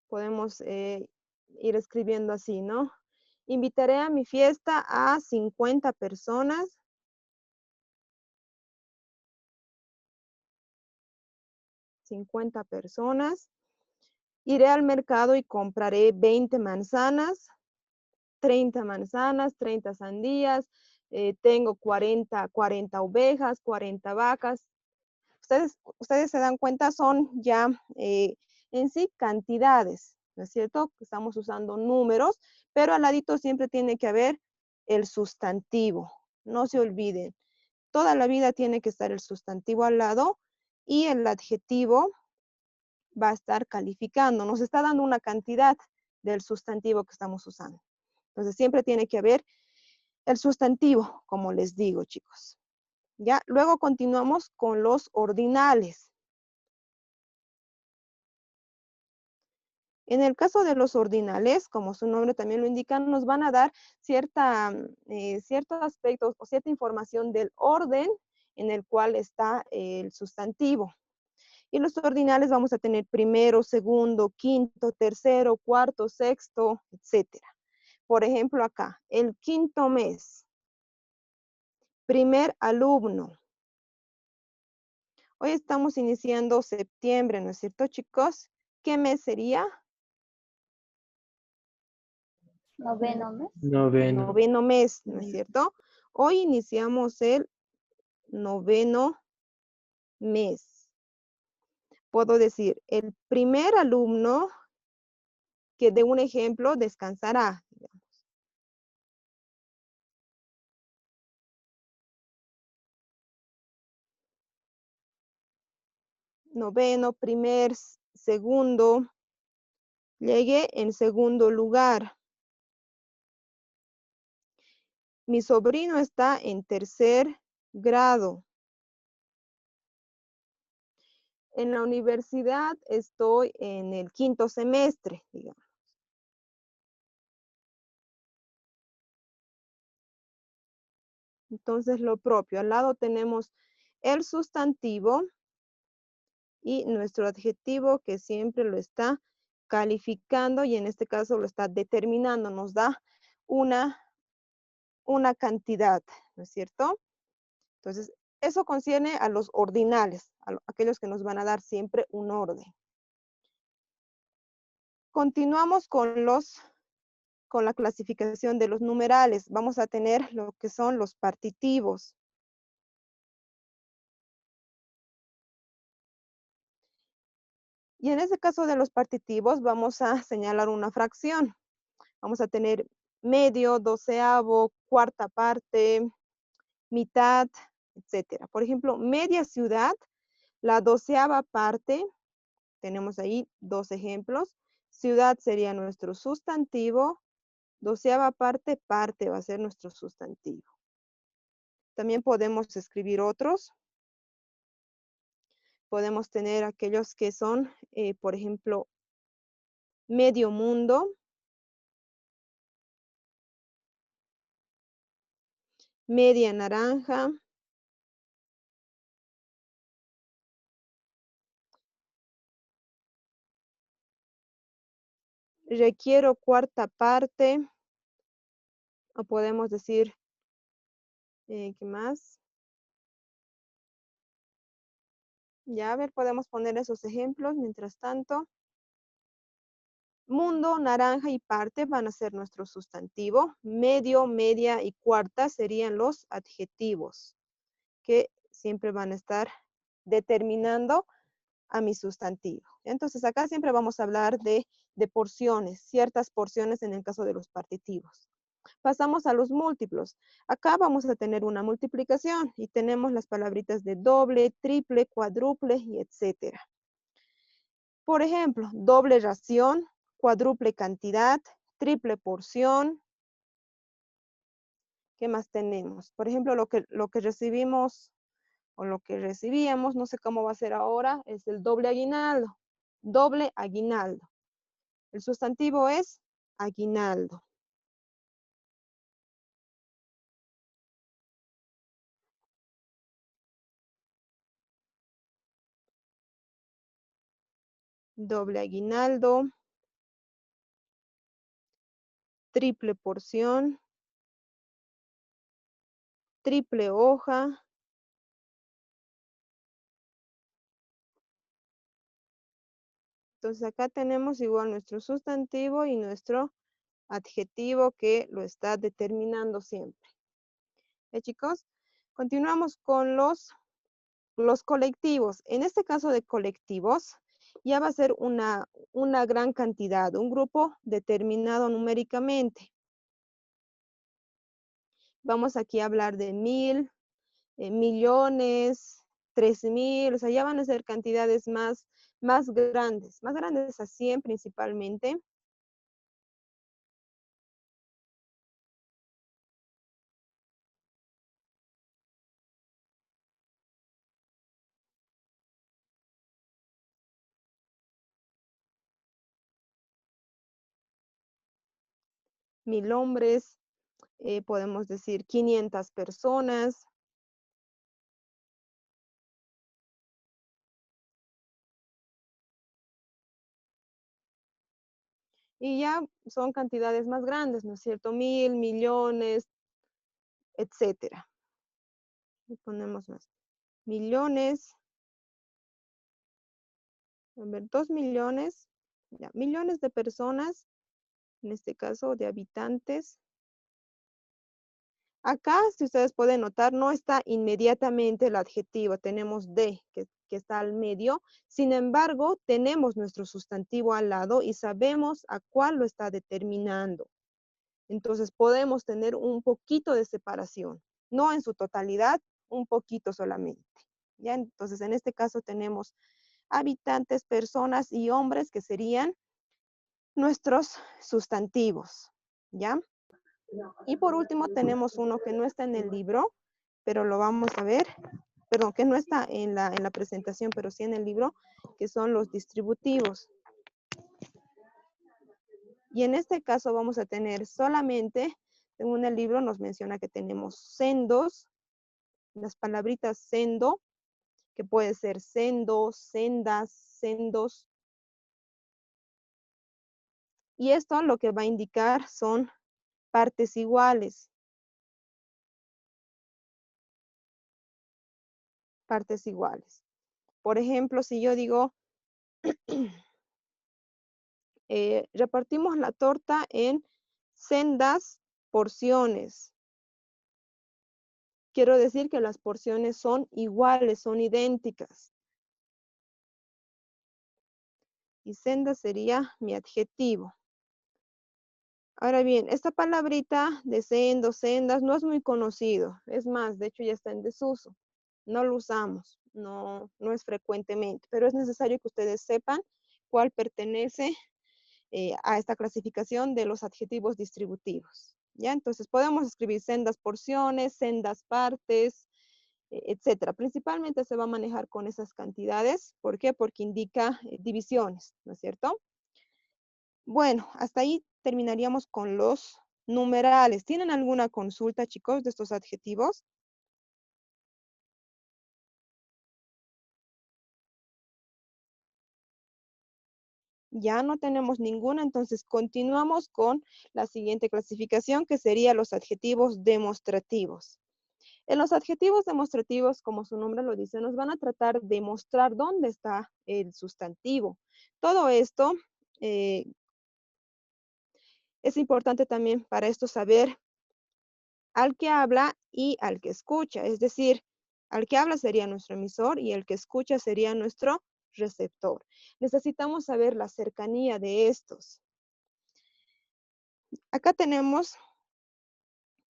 Podemos ir escribiendo así, ¿no? Invitaré a mi fiesta a 50 personas. 50 personas. Iré al mercado y compraré 20 manzanas, 30 manzanas, 30 sandías. Tengo 40 ovejas, 40 vacas. Ustedes se dan cuenta, son ya en sí cantidades, ¿no es cierto? Estamos usando números, pero al ladito siempre tiene que haber el sustantivo. No se olviden. Toda la vida tiene que estar el sustantivo al lado y el adjetivo va a estar calificando. Nos está dando una cantidad del sustantivo que estamos usando. Entonces siempre tiene que haber el sustantivo, como les digo, chicos. Ya, luego continuamos con los ordinales. En el caso de los ordinales, como su nombre también lo indica, nos van a dar ciertos aspectos o cierta información del orden en el cual está el sustantivo. Y los ordinales vamos a tener primero, segundo, quinto, tercero, cuarto, sexto, etcétera. Por ejemplo, acá, el quinto mes. Primer alumno. Hoy estamos iniciando septiembre, ¿no es cierto, chicos? ¿Qué mes sería? Noveno mes. Noveno mes, ¿no es cierto? Hoy iniciamos el noveno mes. Puedo decir, el primer alumno que dé un ejemplo descansará. Noveno, primer, segundo. Llegué en segundo lugar. Mi sobrino está en tercer grado. En la universidad estoy en el quinto semestre, digamos. Entonces, lo propio. Al lado tenemos el sustantivo y nuestro adjetivo que siempre lo está calificando y en este caso lo está determinando. Nos da una cantidad, ¿no es cierto? Entonces, Eso concierne a los ordinales, aquellos que nos van a dar siempre un orden. Continuamos con la clasificación de los numerales. Vamos a tener lo que son los partitivos. Y en este caso de los partitivos vamos a señalar una fracción. Vamos a tener medio, doceavo, cuarta parte, mitad, etcétera. Por ejemplo, media ciudad, la doceava parte, tenemos ahí dos ejemplos. Ciudad sería nuestro sustantivo, doceava parte, parte va a ser nuestro sustantivo. También podemos escribir otros. Podemos tener aquellos que son, por ejemplo, medio mundo, media naranja, requiero cuarta parte, o podemos decir, ¿qué más? Ya, a ver, podemos poner esos ejemplos mientras tanto. Mundo, naranja y parte van a ser nuestro sustantivo. Medio, media y cuarta serían los adjetivos, que siempre van a estar determinando a mi sustantivo. Entonces, acá siempre vamos a hablar de porciones, ciertas porciones en el caso de los partitivos. Pasamos a los múltiplos. Acá vamos a tener una multiplicación y tenemos las palabritas de doble, triple, cuádruple y etcétera. Por ejemplo, doble ración, cuádruple cantidad, triple porción. ¿Qué más tenemos? Por ejemplo, lo que recibimos o lo que recibíamos, no sé cómo va a ser ahora, es el doble aguinaldo. Doble aguinaldo. El sustantivo es aguinaldo. Doble aguinaldo. Triple porción. Triple hoja. Entonces acá tenemos igual nuestro sustantivo y nuestro adjetivo que lo está determinando siempre. Chicos, continuamos con los colectivos. En este caso de colectivos, ya va a ser una gran cantidad, un grupo determinado numéricamente. Vamos aquí a hablar de 1000, millones, 3000, o sea, ya van a ser cantidades más grandes a 100 principalmente. Mil hombres, podemos decir 500 personas. Y ya son cantidades más grandes, ¿no es cierto? 1000, millones, etcétera. Y ponemos más. Millones. A ver, 2 millones. Ya, millones de personas, en este caso de habitantes. Acá, si ustedes pueden notar, no está inmediatamente el adjetivo. Tenemos de, que está al medio. Sin embargo, tenemos nuestro sustantivo al lado y sabemos a cuál lo está determinando. Entonces, podemos tener un poquito de separación. No en su totalidad, un poquito solamente. ¿Ya? Entonces, en este caso tenemos habitantes, personas y hombres que serían nuestros sustantivos. ¿Ya? Y por último tenemos uno que no está en el libro, pero lo vamos a ver, perdón, que no está en la presentación, pero sí en el libro, que son los distributivos. Y en este caso vamos a tener solamente, según el libro nos menciona que tenemos sendos, las palabritas sendo, que puede ser sendo, sendas, sendos. Y esto lo que va a indicar son partes iguales. partes iguales. Por ejemplo, si yo digo, repartimos la torta en sendas porciones. Quiero decir que las porciones son iguales, son idénticas. Y senda sería mi adjetivo. Ahora bien, esta palabrita de sendo, sendas, no es muy conocido. Es más, de hecho ya está en desuso. No lo usamos, no es frecuentemente, pero es necesario que ustedes sepan cuál pertenece a esta clasificación de los adjetivos distributivos. ¿Ya? Entonces podemos escribir sendas porciones, sendas partes, etcétera. Principalmente se va a manejar con esas cantidades. ¿Por qué? Porque indica divisiones, ¿no es cierto? Bueno, hasta ahí terminaríamos con los numerales. ¿Tienen alguna consulta, chicos, de estos adjetivos? Ya no tenemos ninguna, entonces continuamos con la siguiente clasificación, que sería los adjetivos demostrativos. En los adjetivos demostrativos, como su nombre lo dice, nos van a tratar de mostrar dónde está el sustantivo. Todo esto es importante también para esto saber al que habla y al que escucha. Es decir, al que habla sería nuestro emisor y el que escucha sería nuestro receptor. Necesitamos saber la cercanía de estos. Acá tenemos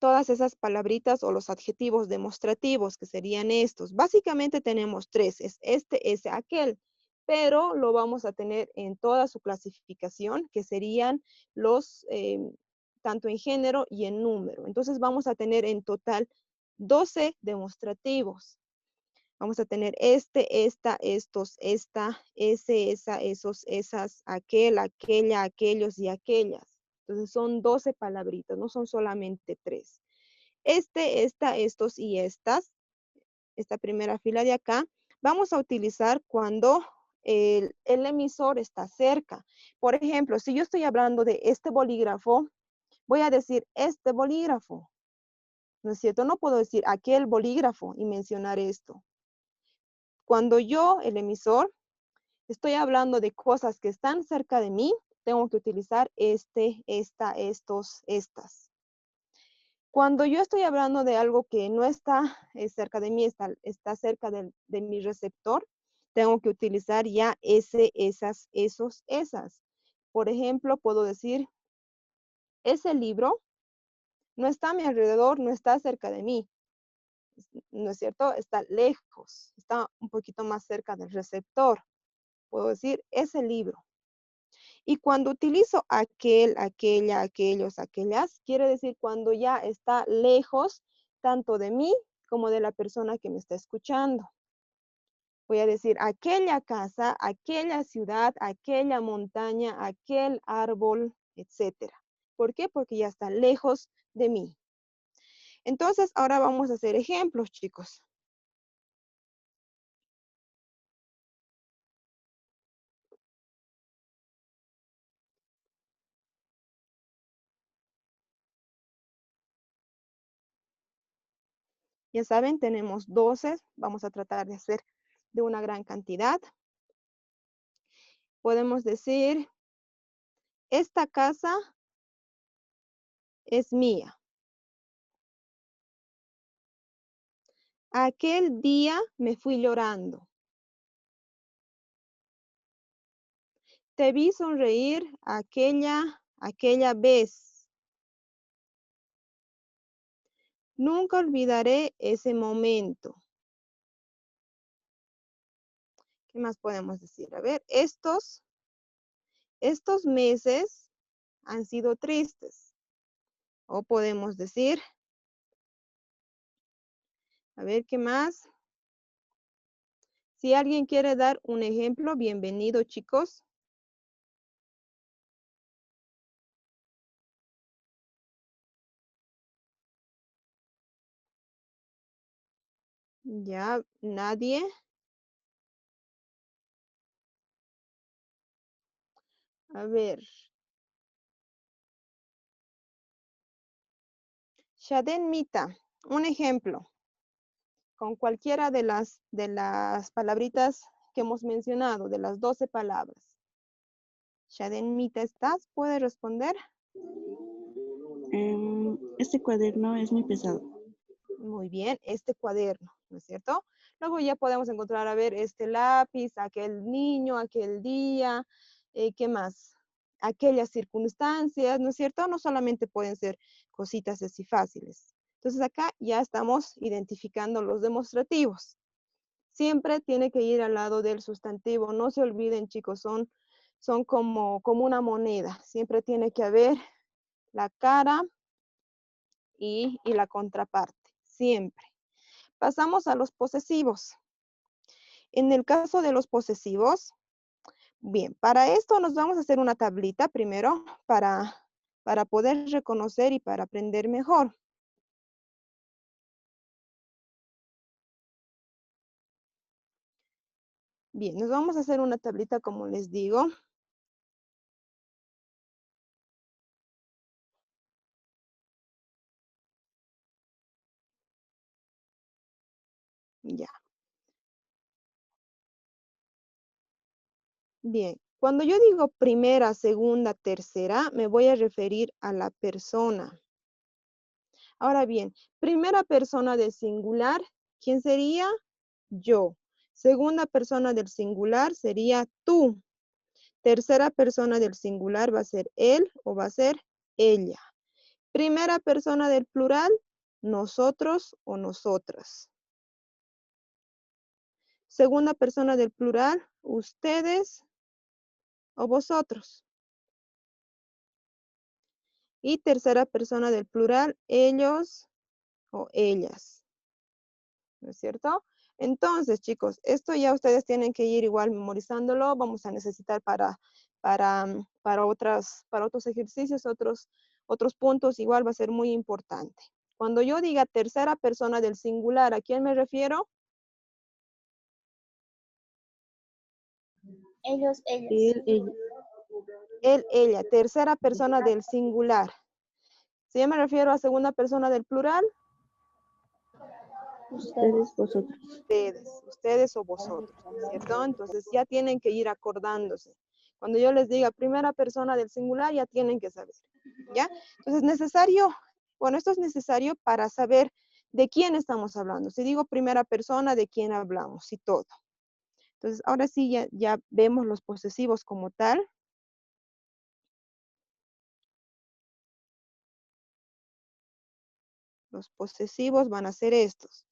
todas esas palabritas o los adjetivos demostrativos que serían estos. Básicamente tenemos tres, es este, ese, aquel, pero lo vamos a tener en toda su clasificación, que serían los, tanto en género y en número. Entonces vamos a tener en total 12 demostrativos. Vamos a tener este, esta, estos, esta, ese, esa, esos, esas, aquel, aquella, aquellos y aquellas. Entonces son 12 palabritas, no son solamente 3. Este, esta, estos y estas, esta primera fila de acá, vamos a utilizar cuando el emisor está cerca. Por ejemplo, si yo estoy hablando de este bolígrafo, voy a decir este bolígrafo. ¿No es cierto? No puedo decir aquel bolígrafo y mencionar esto. Cuando yo, el emisor, estoy hablando de cosas que están cerca de mí, tengo que utilizar este, esta, estos, estas. Cuando yo estoy hablando de algo que no está cerca de mí, está cerca de mi receptor, tengo que utilizar ya ese, esas, esos, esas. Por ejemplo, puedo decir, ese libro no está a mi alrededor, no está cerca de mí. ¿No es cierto? Está lejos, está un poquito más cerca del receptor. Puedo decir, ese libro. Y cuando utilizo aquel, aquella, aquellos, aquellas, quiere decir cuando ya está lejos tanto de mí como de la persona que me está escuchando. Voy a decir aquella casa, aquella ciudad, aquella montaña, aquel árbol, etcétera. ¿Por qué? Porque ya está lejos de mí. Entonces, ahora vamos a hacer ejemplos, chicos. Ya saben, tenemos 12, vamos a tratar de hacer de una gran cantidad. Podemos decir, esta casa es mía. Aquel día me fui llorando. Te vi sonreír aquella vez. Nunca olvidaré ese momento. ¿Qué más podemos decir? A ver, estos meses han sido tristes. O podemos decir, a ver, ¿qué más? Si alguien quiere dar un ejemplo, bienvenido, chicos. Ya, nadie. A ver. Shaden Mita, un ejemplo. con cualquiera de las palabritas que hemos mencionado, de las 12 palabras. Shadenmita, ¿estás? ¿Puede responder? Este cuaderno es muy pesado. Muy bien, este cuaderno, ¿no es cierto? Luego ya podemos encontrar, a ver, este lápiz, aquel niño, aquel día, ¿qué más? Aquellas circunstancias, ¿no es cierto? No solamente pueden ser cositas así fáciles. Entonces acá ya estamos identificando los demostrativos. Siempre tiene que ir al lado del sustantivo. No se olviden, chicos, son como una moneda. Siempre tiene que haber la cara y la contraparte. Siempre. Pasamos a los posesivos. En el caso de los posesivos, bien, para esto nos vamos a hacer una tablita primero para poder reconocer y para aprender mejor. Bien, nos vamos a hacer una tablita como les digo. Ya. Bien, cuando yo digo primera, segunda, tercera, me voy a referir a la persona. Ahora bien, primera persona del singular, ¿quién sería? Yo. Segunda persona del singular sería tú. Tercera persona del singular va a ser él o va a ser ella. Primera persona del plural, nosotros o nosotras. Segunda persona del plural, ustedes o vosotros. Y tercera persona del plural, ellos o ellas. ¿No es cierto? Entonces, chicos, esto ya ustedes tienen que ir igual memorizándolo. Vamos a necesitar para otros ejercicios, otros puntos, igual va a ser muy importante. Cuando yo diga tercera persona del singular, ¿a quién me refiero? Ellos, ellas. Él, ella, tercera persona del singular. Si yo me refiero a segunda persona del plural, Ustedes, vosotros. ustedes o vosotros, ¿cierto? Entonces ya tienen que ir acordándose. Cuando yo les diga primera persona del singular, ya tienen que saber, ¿ya? Entonces esto es necesario para saber de quién estamos hablando. Si digo primera persona, ¿de quién hablamos? Y todo. Entonces ahora sí ya vemos los posesivos como tal. Los posesivos van a ser estos.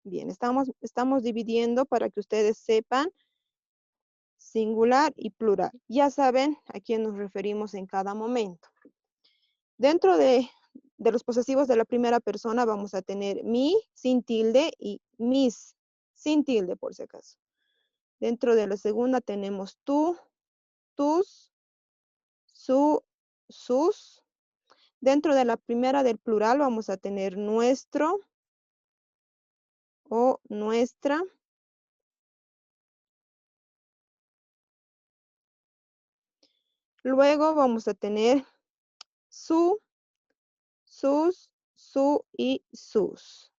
Bien, estamos dividiendo para que ustedes sepan singular y plural. Ya saben a quién nos referimos en cada momento. Dentro de los posesivos de la primera persona vamos a tener mi sin tilde y mis sin tilde por si acaso. Dentro de la segunda tenemos tú, tus, su, sus. Dentro de la primera del plural vamos a tener nuestro o nuestra. Luego vamos a tener su, sus, su y sus.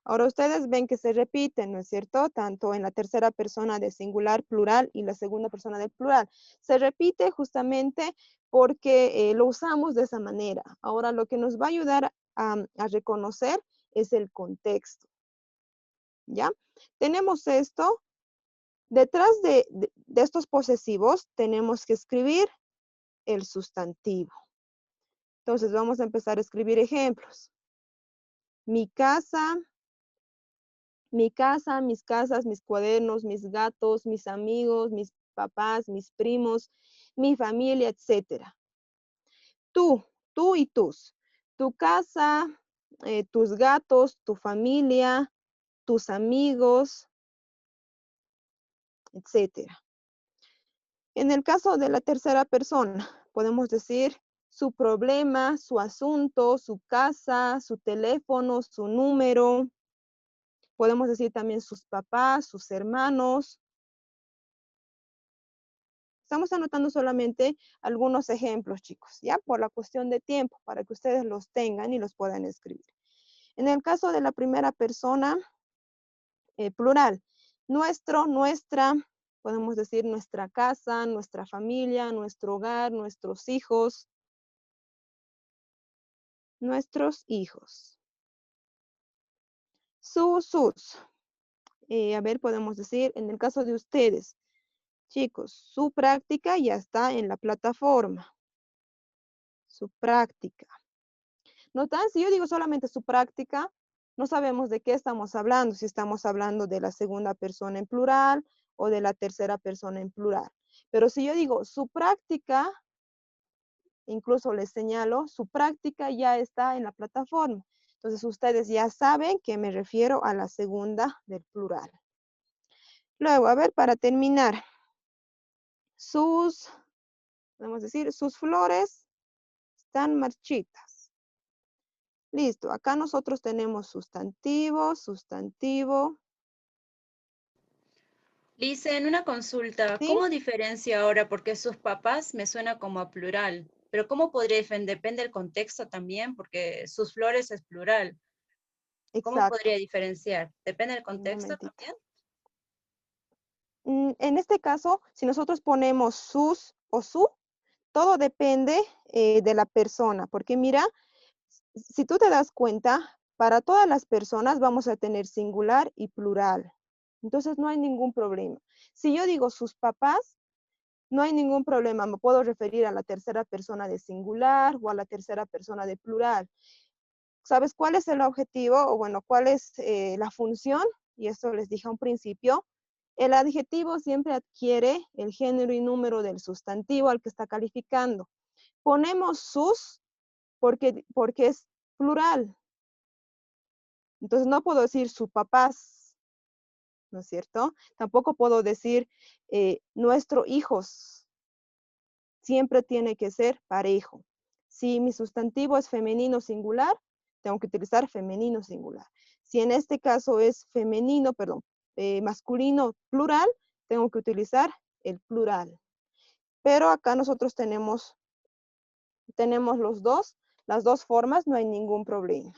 Ahora ustedes ven que se repiten, ¿no es cierto? Tanto en la tercera persona de singular, plural y la segunda persona de plural. Se repite justamente porque lo usamos de esa manera. Ahora lo que nos va a ayudar a reconocer es el contexto. ¿Ya? Tenemos esto. Detrás de estos posesivos tenemos que escribir el sustantivo. Entonces vamos a empezar a escribir ejemplos. Mi casa, mis casas, mis cuadernos, mis gatos, mis amigos, mis papás, mis primos, mi familia, etc. Tú y tus. Tu casa, tus gatos, tu familia, tus amigos, etc. En el caso de la tercera persona, podemos decir su problema, su asunto, su casa, su teléfono, su número. Podemos decir también sus papás, sus hermanos. Estamos anotando solamente algunos ejemplos, chicos, ¿ya? Por la cuestión de tiempo, para que ustedes los tengan y los puedan escribir. En el caso de la primera persona, plural, nuestro, nuestra, podemos decir nuestra casa, nuestra familia, nuestro hogar, nuestros hijos. Nuestros hijos. Sus. A ver, podemos decir, en el caso de ustedes, chicos, su práctica ya está en la plataforma. Su práctica. ¿Notan? Si yo digo solamente su práctica, no sabemos de qué estamos hablando, si estamos hablando de la segunda persona en plural o de la tercera persona en plural. Pero si yo digo su práctica, incluso les señalo, su práctica ya está en la plataforma. Entonces ustedes ya saben que me refiero a la segunda del plural. Luego, a ver, para terminar, podemos decir, sus flores están marchitas. Listo, acá nosotros tenemos sustantivo, sustantivo. Lice, en una consulta, ¿Sí? ¿cómo diferencia ahora? Porque sus papás me suena como a plural, pero ¿cómo podría defender? Depende del contexto también, porque sus flores es plural. ¿Cómo Exacto. podría diferenciar? ¿Depende del Un contexto momentito. también? En este caso, si nosotros ponemos sus o su, todo depende de la persona, porque mira, si tú te das cuenta, para todas las personas vamos a tener singular y plural. Entonces no hay ningún problema. Si yo digo sus papás, no hay ningún problema. Me puedo referir a la tercera persona de singular o a la tercera persona de plural. ¿Sabes cuál es el objetivo? O bueno, ¿cuál es la función? Y esto les dije a un principio. El adjetivo siempre adquiere el género y número del sustantivo al que está calificando. Ponemos sus porque es plural. Entonces no puedo decir sus papás, ¿no es cierto? Tampoco puedo decir nuestros hijos. Siempre tiene que ser parejo. Si mi sustantivo es femenino singular, tengo que utilizar femenino singular. Si en este caso es femenino, perdón, masculino plural, tengo que utilizar el plural. Pero acá nosotros tenemos las dos formas, no hay ningún problema.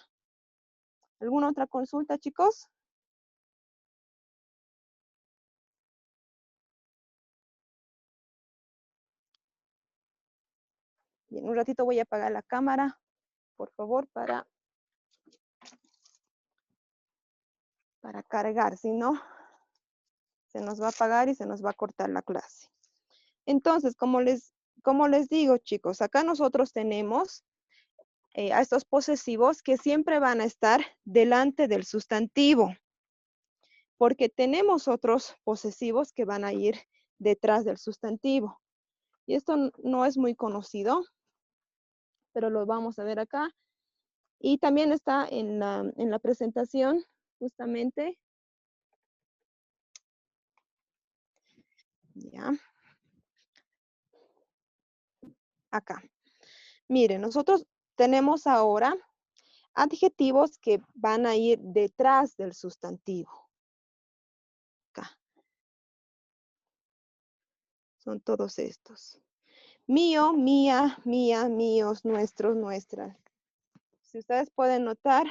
¿Alguna otra consulta, chicos? Bien, un ratito voy a apagar la cámara, por favor, para cargar, si no, se nos va a apagar y se nos va a cortar la clase. Entonces, como les digo, chicos, acá nosotros tenemos a estos posesivos que siempre van a estar delante del sustantivo, porque tenemos otros posesivos que van a ir detrás del sustantivo. Y esto no es muy conocido, pero lo vamos a ver acá. Y también está en la presentación, justamente. Ya. Acá. Miren, nosotros tenemos ahora adjetivos que van a ir detrás del sustantivo. Acá. Son todos estos. Mío, mía, mía, míos, nuestros, nuestras. Si ustedes pueden notar,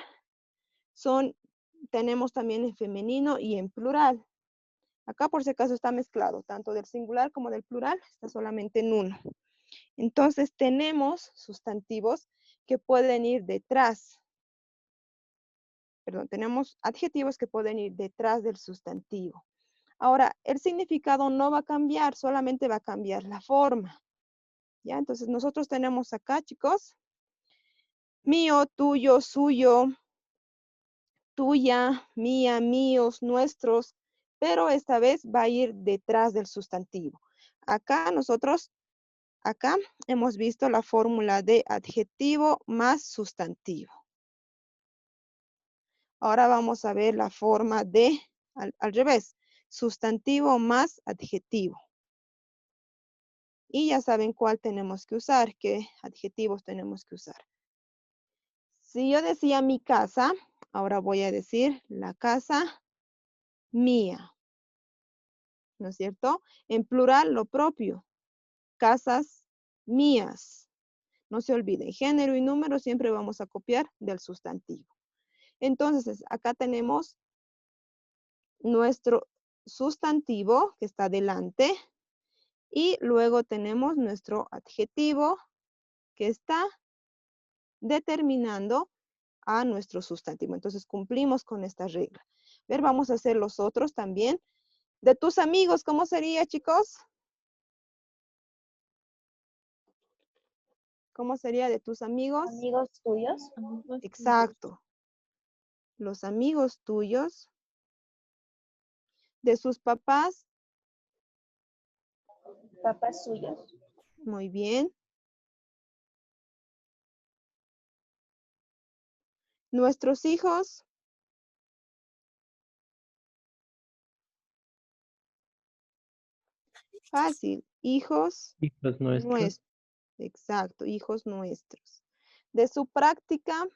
tenemos también en femenino y en plural. Acá por si acaso está mezclado, tanto del singular como del plural, está solamente en uno. Entonces tenemos sustantivos que pueden ir detrás. Perdón, tenemos adjetivos que pueden ir detrás del sustantivo. Ahora, el significado no va a cambiar, solamente va a cambiar la forma. ¿Ya? Entonces nosotros tenemos acá, chicos, mío, tuyo, suyo, tuya, mía, míos, nuestros, pero esta vez va a ir detrás del sustantivo. Acá hemos visto la fórmula de adjetivo más sustantivo. Ahora vamos a ver la forma de, al revés, sustantivo más adjetivo. Y ya saben cuál tenemos que usar, qué adjetivos tenemos que usar. Si yo decía mi casa, ahora voy a decir la casa mía. ¿No es cierto? En plural, lo propio. casas mías. No se olviden, género y número siempre vamos a copiar del sustantivo. Entonces, acá tenemos nuestro sustantivo que está delante y luego tenemos nuestro adjetivo que está determinando a nuestro sustantivo. Entonces, cumplimos con esta regla. A ver, vamos a hacer los otros también. De tus amigos, ¿cómo sería, chicos? ¿Cómo sería de tus amigos? Amigos tuyos. Exacto. Los amigos tuyos. De sus papás. Papás suyos. Muy bien. Nuestros hijos. Fácil. Hijos Hijos nuestros. nuestros. Exacto, hijos nuestros. De su práctica.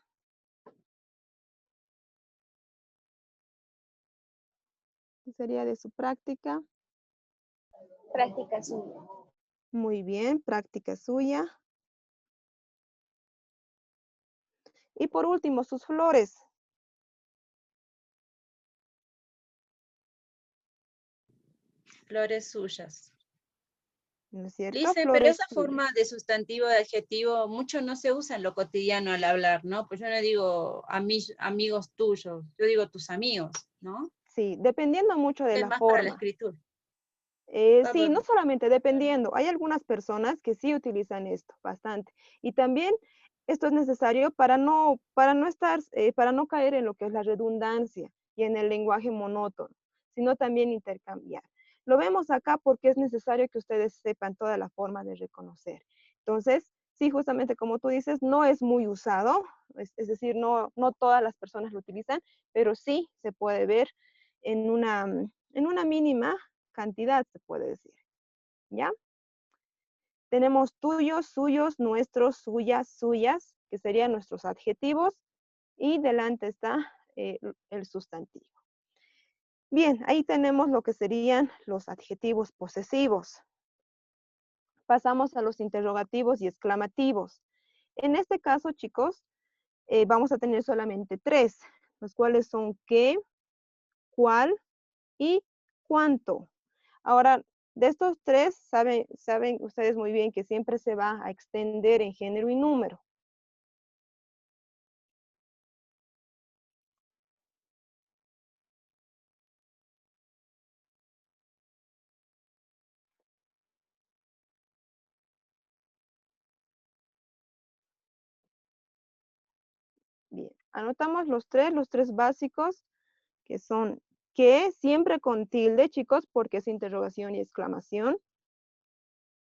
¿Qué sería de su práctica? Práctica suya. Muy bien, práctica suya. Y por último, sus flores. Flores suyas. ¿No es cierto? Dice, pero Flores esa suyas. forma de sustantivo, de adjetivo, mucho no se usa en lo cotidiano al hablar, ¿no? Pues yo no digo amigos tuyos, yo digo tus amigos, ¿no? Sí, dependiendo mucho de Es la más para la forma. escritura. Sí, no solamente dependiendo. Hay algunas personas que sí utilizan esto bastante. Y también esto es necesario para no caer en lo que es la redundancia y en el lenguaje monótono, sino también intercambiar. Lo vemos acá porque es necesario que ustedes sepan toda la forma de reconocer. Entonces, sí, justamente como tú dices, no es muy usado, es decir, no todas las personas lo utilizan, pero sí se puede ver en una mínima cantidad, se puede decir, ¿ya? Tenemos tuyos, suyos, nuestros, suyas, suyas, que serían nuestros adjetivos, y delante está el sustantivo. Bien, ahí tenemos lo que serían los adjetivos posesivos. Pasamos a los interrogativos y exclamativos. En este caso, chicos, vamos a tener solamente 3, los cuales son qué, cuál y cuánto. Ahora, de estos 3, saben ustedes muy bien que siempre se va a extender en género y número. Bien, anotamos los tres básicos, que son qué, siempre con tilde, chicos, porque es interrogación y exclamación.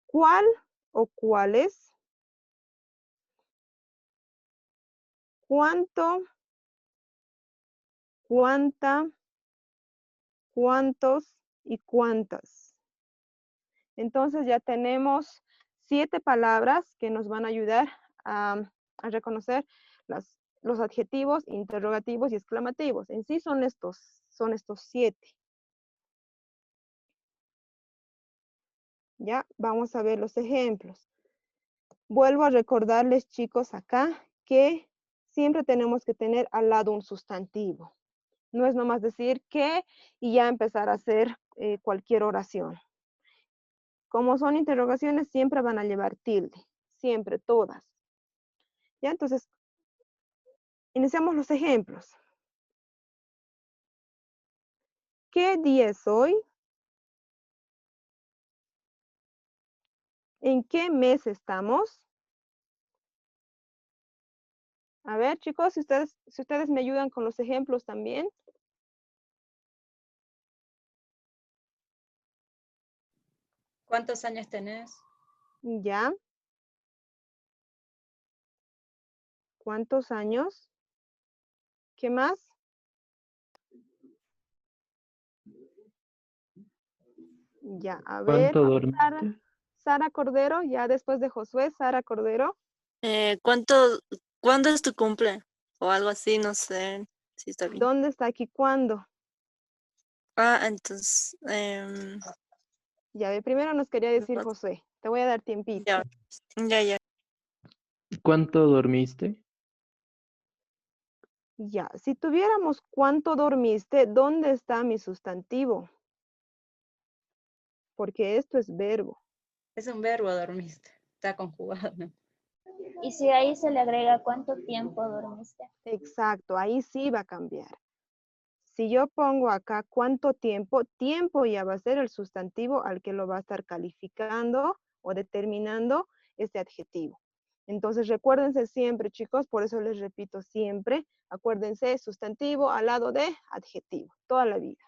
¿Cuál o cuáles? ¿Cuánto? ¿Cuánta? ¿Cuántos? Y cuántas. Entonces ya tenemos 7 palabras que nos van a ayudar a reconocer los adjetivos, interrogativos y exclamativos. En sí son estos 7. Ya, vamos a ver los ejemplos. Vuelvo a recordarles, chicos, acá que siempre tenemos que tener al lado un sustantivo. No es nomás decir que y ya empezar a hacer cualquier oración. Como son interrogaciones, siempre van a llevar tilde. Siempre, todas. Ya, entonces, iniciamos los ejemplos. ¿Qué día es hoy? ¿En qué mes estamos? A ver, chicos, si ustedes me ayudan con los ejemplos también. ¿Cuántos años tenés? Ya. ¿Cuántos años? ¿Qué más? Ya, a ver. ¿Cuánto dormiste? Sara Cordero, ya después de Josué, Sara Cordero. ¿Cuándo es tu cumple? O algo así, no sé si está bien. ¿Dónde está aquí cuándo? Ah, entonces, Ya ve, primero nos quería decir Josué. Te voy a dar tiempito. Ya, ya. ¿Cuánto dormiste? Ya, si tuviéramos cuánto dormiste, ¿dónde está mi sustantivo? Porque esto es verbo. Es un verbo, dormiste. Está conjugado, ¿no? Y si ahí se le agrega cuánto tiempo dormiste. Exacto, ahí sí va a cambiar. Si yo pongo acá cuánto tiempo, tiempo ya va a ser el sustantivo al que lo va a estar calificando o determinando este adjetivo. Entonces recuérdense siempre, chicos, por eso les repito siempre, acuérdense sustantivo al lado de adjetivo, toda la vida.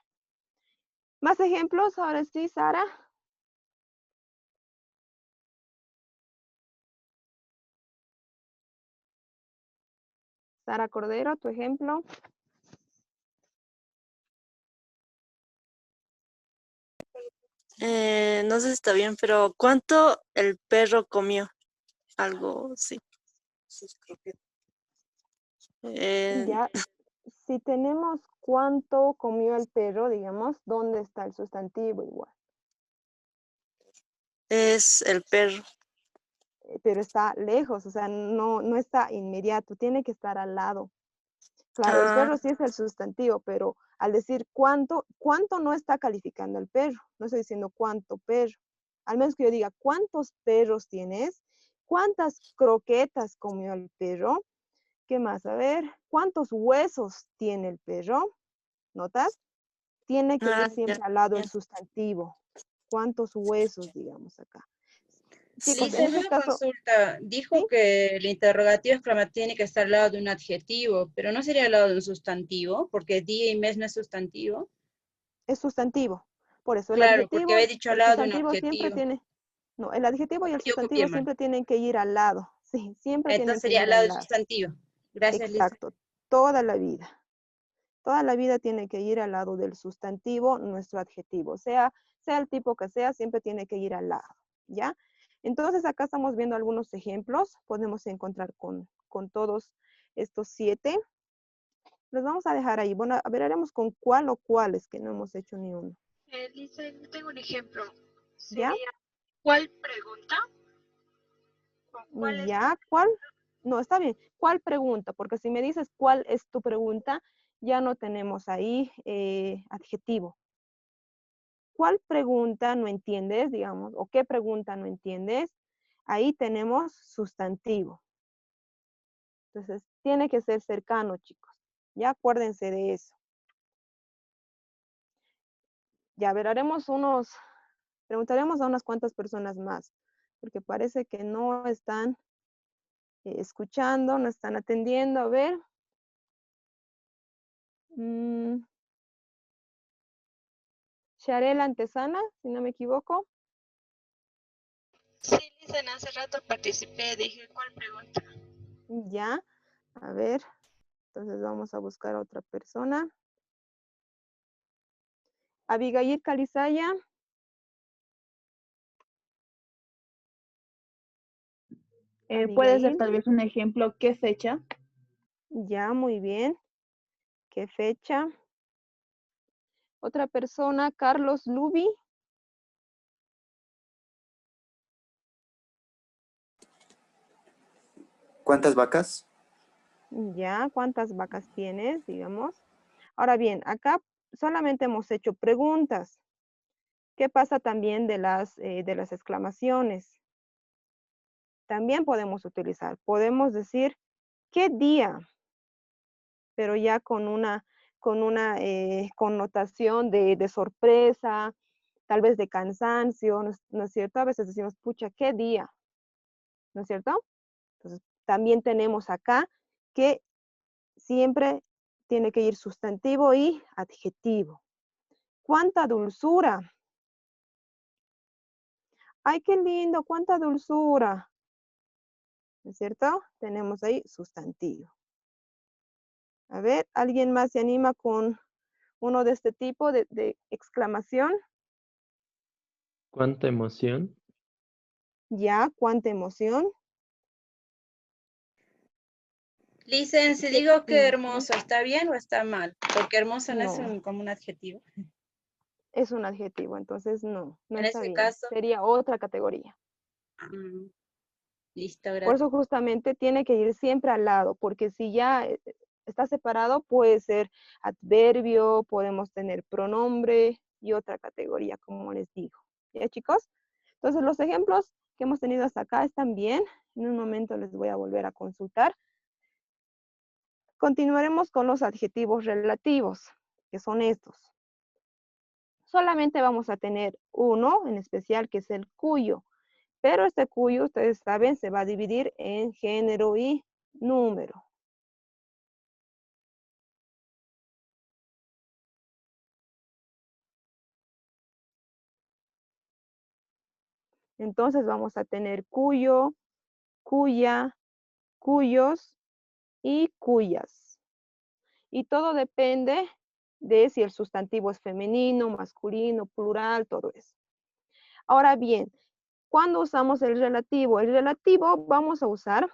¿Más ejemplos? Ahora sí, Sara. Sara Cordero, tu ejemplo. No sé si está bien, pero ¿cuánto el perro comió? Algo así. Ya, si tenemos cuánto comió el perro, digamos, ¿dónde está el sustantivo igual? Es el perro. Pero está lejos, o sea, no está inmediato, tiene que estar al lado. Claro, el perro sí es el sustantivo, pero al decir cuánto no está calificando el perro, no estoy diciendo cuánto perro. Al menos que yo diga, ¿cuántos perros tienes? ¿Cuántas croquetas comió el perro? ¿Qué más? A ver, ¿cuántos huesos tiene el perro? ¿Notas? Tiene que ir siempre al lado el sustantivo. ¿Cuántos huesos, digamos acá? Chicos, en Lisa, ese una caso, consulta. Dijo ¿sí? que el interrogativo exclamativo tiene que estar al lado de un adjetivo, pero no sería al lado de un sustantivo, porque día y mes no es sustantivo. Es sustantivo. Por eso Claro, porque había dicho al el lado de un sustantivo siempre adjetivo. tiene, no, el adjetivo y el Yo copié sustantivo mal. siempre tienen que ir al lado. Sí, siempre tienen Entonces que sería al ir lado al del lado. sustantivo. Gracias, Lisa. Exacto, toda la vida. Toda la vida tiene que ir al lado del sustantivo, nuestro adjetivo. Sea el tipo que sea, siempre tiene que ir al lado, ¿ya? Entonces acá estamos viendo algunos ejemplos. Podemos encontrar con todos estos 7. Los vamos a dejar ahí. Bueno, a ver, haremos con cuál o cuáles, que no hemos hecho ni uno. Lisa, yo tengo un ejemplo. ¿Ya? Sería, ¿cuál pregunta? ¿O cuál es ¿Ya? ¿Cuál? No, está bien. ¿Cuál pregunta? Porque si me dices cuál es tu pregunta, ya no tenemos ahí adjetivo. ¿Cuál pregunta no entiendes, digamos? ¿O qué pregunta no entiendes? Ahí tenemos sustantivo. Entonces, tiene que ser cercano, chicos. Ya acuérdense de eso. Ya veremos preguntaremos a unas cuantas personas más, porque parece que no están escuchando, no están atendiendo. A ver. Sharela Antesana, si no me equivoco. Sí, Lisa, hace rato participé, dije, ¿cuál pregunta? Ya, a ver. Entonces vamos a buscar a otra persona. Abigail Calizaya. ¿Puedes dar Abigail. tal vez un ejemplo? ¿Qué fecha? Ya, muy bien. ¿Qué fecha? Otra persona, Carlos Lubi. ¿Cuántas vacas? Ya, ¿cuántas vacas tienes, digamos? Ahora bien, acá solamente hemos hecho preguntas. ¿Qué pasa también de las exclamaciones? También podemos utilizar. Podemos decir, ¿qué día? Pero ya con una connotación de sorpresa, tal vez de cansancio, ¿no es cierto? A veces decimos, pucha, ¿qué día? ¿No es cierto? Entonces, también tenemos acá que siempre tiene que ir sustantivo y adjetivo. ¿Cuánta dulzura? ¡Ay, qué lindo! ¡Cuánta dulzura! ¿No es cierto? Tenemos ahí sustantivo. A ver, ¿alguien más se anima con uno de este tipo de exclamación? ¿Cuánta emoción? Ya, ¿cuánta emoción? Lisa, si ¿Qué digo que emoción? hermoso, ¿está bien o está mal? Porque hermoso no es No, como un adjetivo. es un adjetivo, entonces no En está ese bien. caso, Sería otra categoría. Listo, Por gracias. eso justamente tiene que ir siempre al lado, porque si ya está separado, puede ser adverbio, podemos tener pronombre y otra categoría, como les digo. ¿Ya, chicos? Entonces, los ejemplos que hemos tenido hasta acá están bien. En un momento les voy a volver a consultar. Continuaremos con los adjetivos relativos, que son estos. Solamente vamos a tener uno en especial, que es el cuyo. Pero este cuyo, ustedes saben, se va a dividir en género y número. Entonces vamos a tener cuyo, cuya, cuyos y cuyas. Y todo depende de si el sustantivo es femenino, masculino, plural, todo eso. Ahora bien, ¿cuándo usamos el relativo? El relativo vamos a usar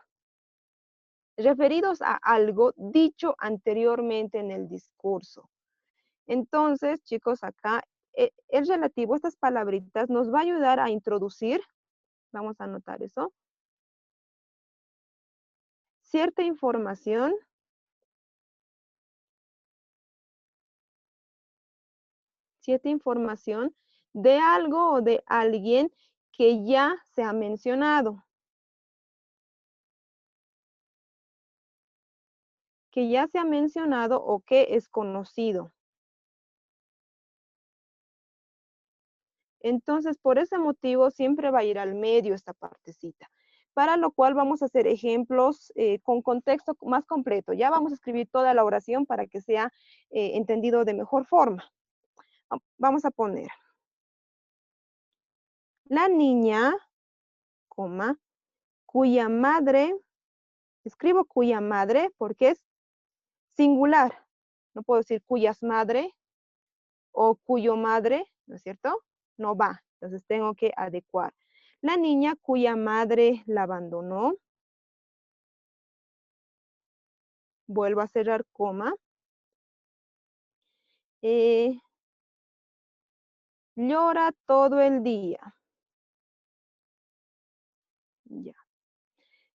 referidos a algo dicho anteriormente en el discurso. Entonces, chicos, acá el relativo, estas palabritas, nos va a ayudar a introducir, vamos a anotar eso, cierta información de algo o de alguien que ya se ha mencionado. Que ya se ha mencionado o que es conocido. Entonces, por ese motivo, siempre va a ir al medio esta partecita. Para lo cual vamos a hacer ejemplos con contexto más completo. Ya vamos a escribir toda la oración para que sea entendido de mejor forma. Vamos a poner. La niña, coma, cuya madre, escribo cuya madre porque es singular. No puedo decir cuyas madre o cuyo madre, ¿no es cierto? No va, entonces tengo que adecuar. La niña cuya madre la abandonó. Vuelvo a cerrar coma. Llora todo el día. Ya.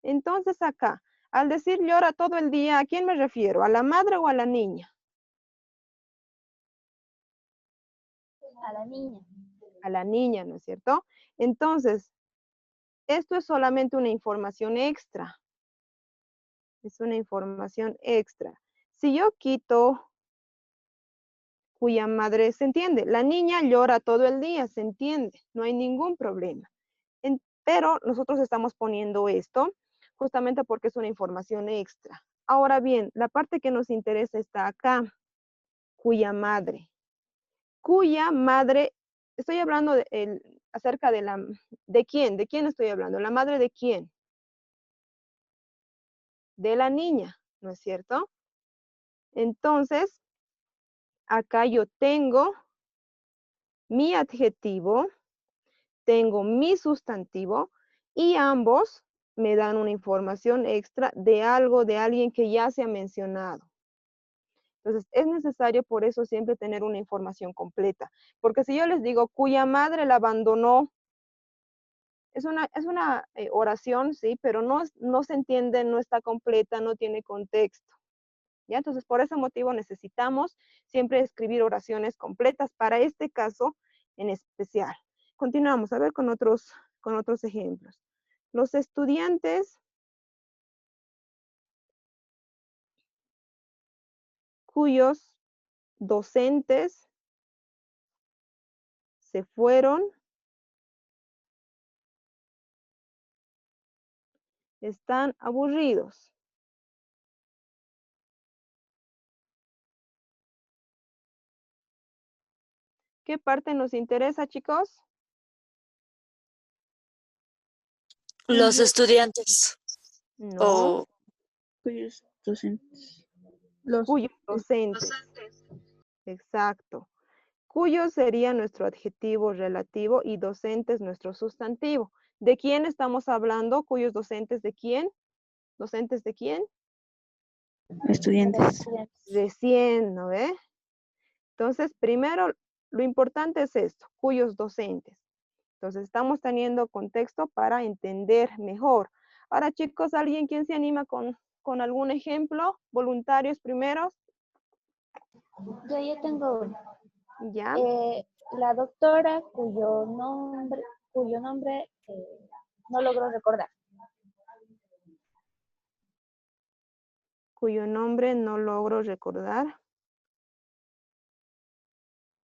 Entonces acá, al decir llora todo el día, ¿a quién me refiero? ¿A la madre o a la niña? A la niña. A la niña, ¿no es cierto? Entonces, esto es solamente una información extra. Es una información extra. Si yo quito cuya madre, ¿se entiende? La niña llora todo el día, ¿se entiende? No hay ningún problema. Pero nosotros estamos poniendo esto justamente porque es una información extra. Ahora bien, la parte que nos interesa está acá, cuya madre. Cuya madre, estoy hablando acerca ¿de quién? ¿De quién estoy hablando? ¿La madre de quién? De la niña, ¿no es cierto? Entonces, acá yo tengo mi adjetivo, tengo mi sustantivo y ambos me dan una información extra de algo, de alguien que ya se ha mencionado. Entonces, es necesario por eso siempre tener una información completa. Porque si yo les digo, cuya madre la abandonó, es una oración, sí, pero no se entiende, no está completa, no tiene contexto. ¿Ya? Entonces, por ese motivo necesitamos siempre escribir oraciones completas para este caso en especial. Continuamos a ver con otros ejemplos. Los estudiantes cuyos docentes se fueron están aburridos. ¿Qué parte nos interesa, chicos? Los estudiantes. No, O Cuyos docentes. cuyos docentes. Docentes. Exacto. Cuyo sería nuestro adjetivo relativo y docentes nuestro sustantivo. ¿De quién estamos hablando? ¿Cuyos docentes de quién? ¿Docentes de quién? Estudiantes. Recién, ¿no ve? Entonces, primero, lo importante es esto, cuyos docentes. Entonces, estamos teniendo contexto para entender mejor. Ahora, chicos, ¿alguien quien se anima con algún ejemplo? Voluntarios primeros. Yo tengo uno. Ya. La doctora cuyo nombre no logro recordar. Cuyo nombre no logro recordar.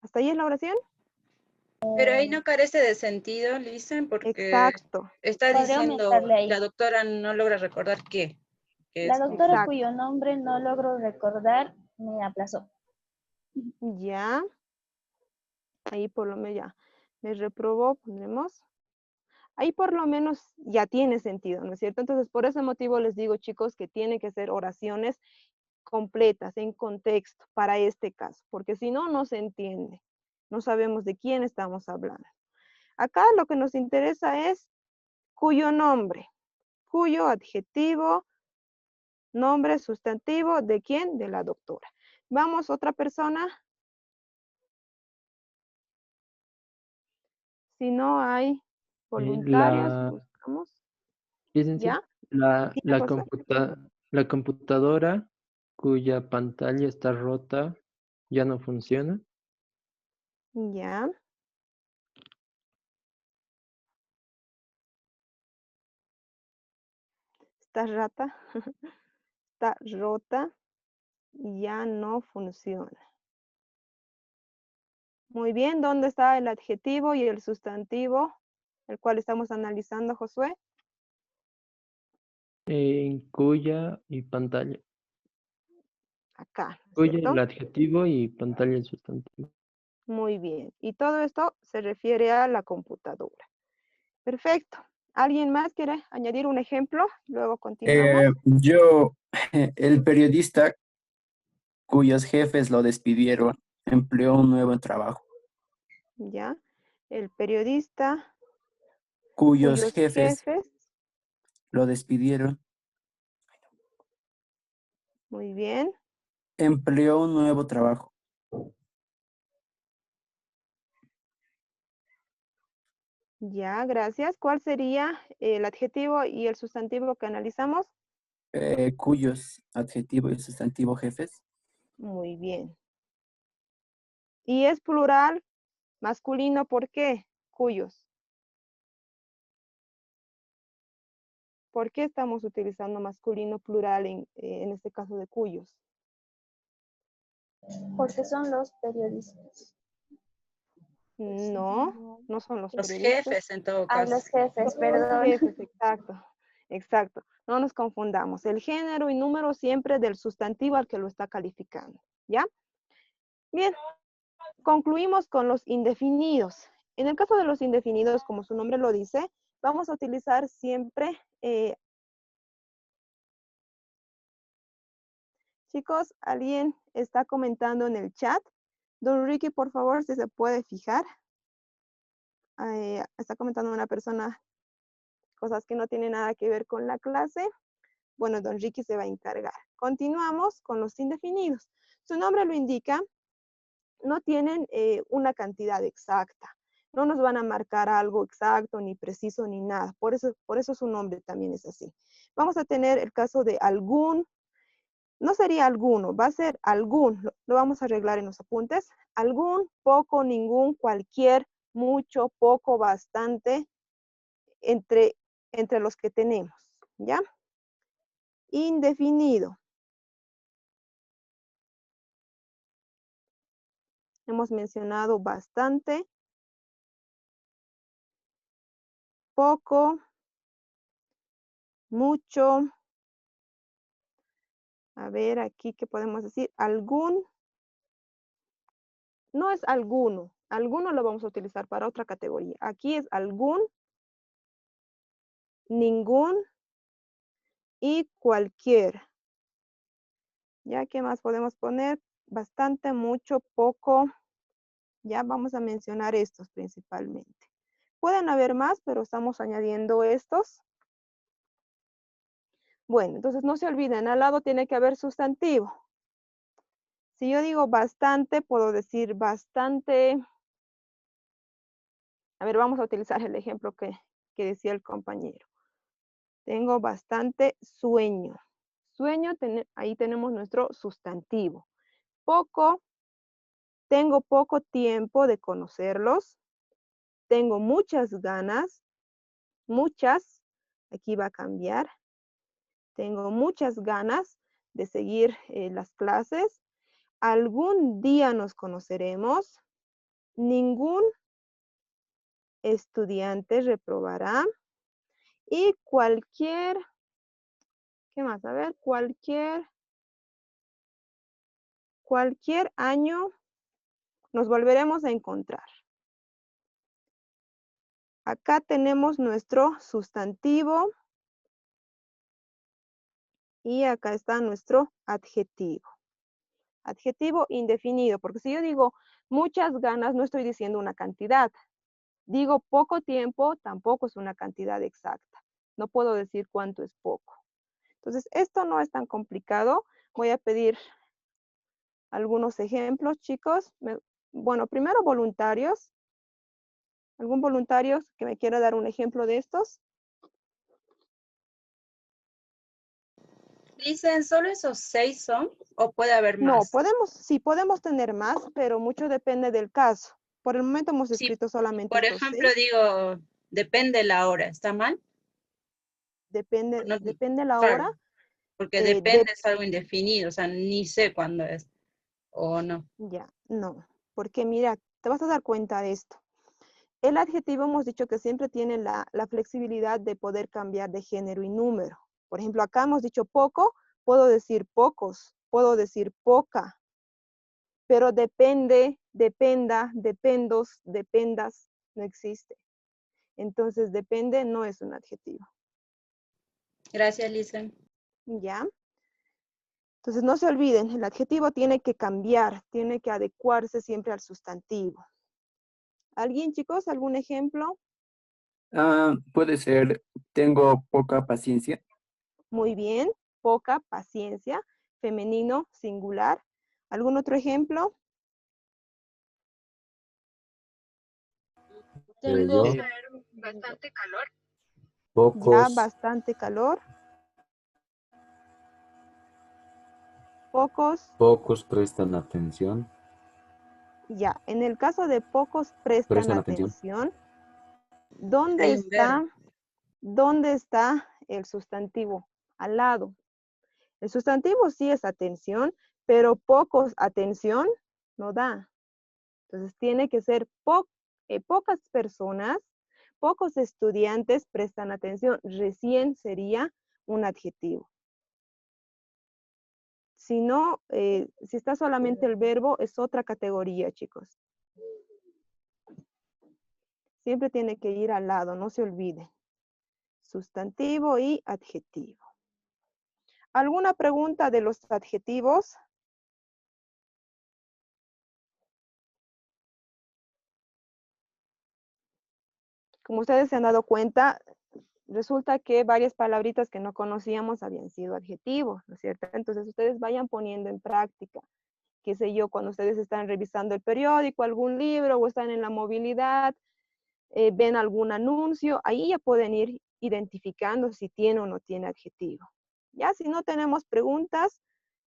¿Hasta ahí es la oración? Pero ahí no carece de sentido, Listen, porque Exacto. está Podría diciendo aumentarle ahí. la doctora no logra recordar qué. Que La es como- doctora Exacto. cuyo nombre no logro recordar me aplazó. Ya. Ahí por lo menos ya. Me reprobó, pondremos. Ahí por lo menos ya tiene sentido, ¿no es cierto? Entonces, por ese motivo les digo, chicos, que tienen que ser oraciones completas, en contexto, para este caso, porque si no, no se entiende. No sabemos de quién estamos hablando. Acá lo que nos interesa es cuyo nombre, cuyo adjetivo, nombre sustantivo, ¿de quién? De la doctora. Vamos, otra persona. Si no hay voluntarios, La, buscamos. licencia, ¿Ya? la, Dime, la, Josué. la computadora cuya pantalla está rota ya no funciona. Ya. Está rata. Está rota. Ya no funciona. Muy bien, ¿dónde está el adjetivo y el sustantivo, el cual estamos analizando, Josué? En cuya y pantalla. Acá, ¿no es Cuya el cierto? adjetivo y pantalla el sustantivo. Muy bien. Y todo esto se refiere a la computadora. Perfecto. ¿Alguien más quiere añadir un ejemplo? Luego continuamos. El periodista cuyos jefes lo despidieron empleó un nuevo trabajo. Ya. El periodista Cuyos cuyos jefes jefes, lo despidieron muy bien. empleó un nuevo trabajo. Ya, gracias. ¿Cuál sería el adjetivo y el sustantivo que analizamos? Cuyos adjetivo y sustantivo jefes. Muy bien. Y es plural, masculino, ¿por qué? Cuyos. ¿Por qué estamos utilizando masculino plural en este caso de cuyos? Porque son los periodistas. No, no son los Los periodistas. jefes en todo Ah, caso. los jefes, Los perdón. jefes, exacto, exacto. No nos confundamos. El género y número siempre del sustantivo al que lo está calificando, ¿ya? Bien, concluimos con los indefinidos. En el caso de los indefinidos, como su nombre lo dice, vamos a utilizar siempre... chicos, alguien está comentando en el chat. Don Ricky, por favor, si se puede fijar. Está comentando una persona cosas que no tienen nada que ver con la clase. Bueno, don Ricky se va a encargar. Continuamos con los indefinidos. Su nombre lo indica, no tienen una cantidad exacta. No nos van a marcar algo exacto, ni preciso, ni nada. Por eso su nombre también es así. Vamos a tener el caso de algún, no sería alguno, va a ser algún. Lo vamos a arreglar en los apuntes. Algún, poco, ningún, cualquier, mucho, poco, bastante, entre los que tenemos, ¿ya? Indefinido. Hemos mencionado bastante, poco, mucho. A ver, aquí, ¿qué podemos decir? Algún. No es alguno. Alguno lo vamos a utilizar para otra categoría. Aquí es algún, ningún y cualquier. ¿Ya qué más podemos poner? Bastante, mucho, poco. Ya vamos a mencionar estos principalmente. Pueden haber más, pero estamos añadiendo estos. Bueno, entonces no se olviden, al lado tiene que haber sustantivo. Si yo digo bastante, puedo decir bastante A ver, vamos a utilizar el ejemplo que decía el compañero. Tengo bastante sueño. Sueño, ahí tenemos nuestro sustantivo. Poco, tengo poco tiempo de conocerlos. Tengo muchas ganas. Muchas, aquí va a cambiar. Tengo muchas ganas de seguir las clases. Algún día nos conoceremos. Ningún estudiante reprobará. Y cualquier, ¿qué más? A ver, cualquier año nos volveremos a encontrar. Acá tenemos nuestro sustantivo y acá está nuestro adjetivo. Adjetivo indefinido, porque si yo digo muchas ganas, no estoy diciendo una cantidad. Digo poco tiempo, tampoco es una cantidad exacta. No puedo decir cuánto es poco. Entonces, esto no es tan complicado. Voy a pedir algunos ejemplos, chicos. Bueno, primero voluntarios. ¿Algún voluntario que me quiera dar un ejemplo de estos? Dicen, ¿solo esos 6 son o puede haber No, más? sí podemos tener más, pero mucho depende del caso. Por el momento hemos Sí, escrito solamente por estos ejemplo, 6. digo, depende la hora, ¿está mal? Depende No, la claro, hora. porque depende es algo indefinido, o sea, ni sé cuándo es o no. Ya, no. Porque mira, te vas a dar cuenta de esto. El adjetivo hemos dicho que siempre tiene la flexibilidad de poder cambiar de género y número. Por ejemplo, acá hemos dicho poco, puedo decir pocos, puedo decir poca. Pero depende, dependa, dependos, dependas, no existe. Entonces, depende no es un adjetivo. Gracias, Lisa. ¿Ya? Entonces, no se olviden, el adjetivo tiene que cambiar, tiene que adecuarse siempre al sustantivo. ¿Alguien, chicos? ¿Algún ejemplo? Puede ser, tengo poca paciencia. Muy bien, poca paciencia, femenino, singular. ¿Algún otro ejemplo? Puede Yo, ser bastante calor. Ya, pocos, bastante calor. Pocos. pocos prestan atención. Ya, en el caso de pocos prestan Prestan atención. atención, ¿dónde Hay un verbo. está el sustantivo? Al lado. El sustantivo sí es atención, pero pocos atención no da. Entonces tiene que ser pocas personas, pocos estudiantes prestan atención. Recién sería un adjetivo. Si no, si está solamente el verbo, es otra categoría, chicos. Siempre tiene que ir al lado, no se olvide. Sustantivo y adjetivo. ¿Alguna pregunta de los adjetivos? Como ustedes se han dado cuenta, resulta que varias palabritas que no conocíamos habían sido adjetivos, ¿no es cierto? Entonces ustedes vayan poniendo en práctica, qué sé yo, cuando ustedes están revisando el periódico, algún libro o están en la movilidad, ven algún anuncio, ahí ya pueden ir identificando si tiene o no tiene adjetivo. Ya, si no tenemos preguntas,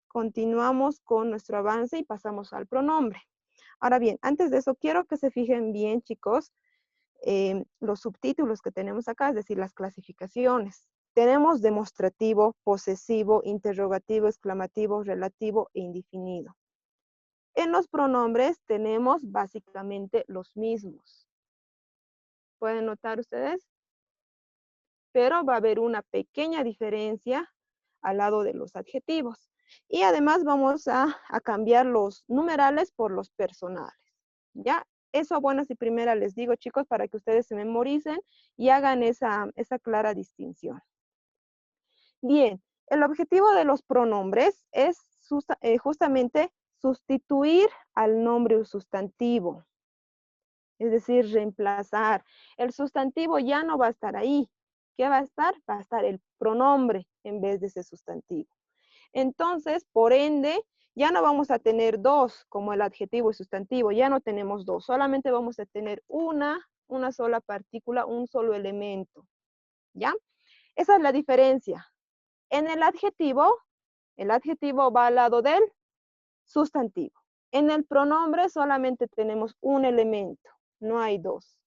continuamos con nuestro avance y pasamos al pronombre. Ahora bien, antes de eso, quiero que se fijen bien, chicos, los subtítulos que tenemos acá, es decir, las clasificaciones. Tenemos demostrativo, posesivo, interrogativo, exclamativo, relativo e indefinido. En los pronombres tenemos básicamente los mismos. ¿Pueden notar ustedes? Pero va a haber una pequeña diferencia al lado de los adjetivos. Y además vamos a cambiar los numerales por los personales. ¿Ya? Eso a buenas y primeras les digo, chicos, para que ustedes se memoricen y hagan esa clara distinción. Bien, el objetivo de los pronombres es justamente sustituir al nombre o sustantivo. Es decir, reemplazar. El sustantivo ya no va a estar ahí. ¿Qué va a estar? Va a estar el pronombre en vez de ese sustantivo. Entonces, por ende, ya no vamos a tener dos como el adjetivo y sustantivo. Ya no tenemos dos. Solamente vamos a tener una una sola partícula, un solo elemento, ¿ya? Esa es la diferencia. En el adjetivo va al lado del sustantivo. En el pronombre solamente tenemos un elemento, no hay dos.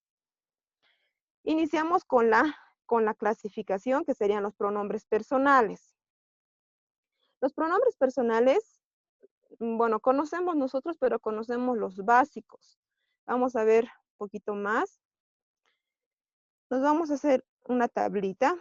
Iniciamos con la clasificación, que serían los pronombres personales. Los pronombres personales, bueno, conocemos nosotros, pero conocemos los básicos. Vamos a ver un poquito más. Nos vamos a hacer una tablita.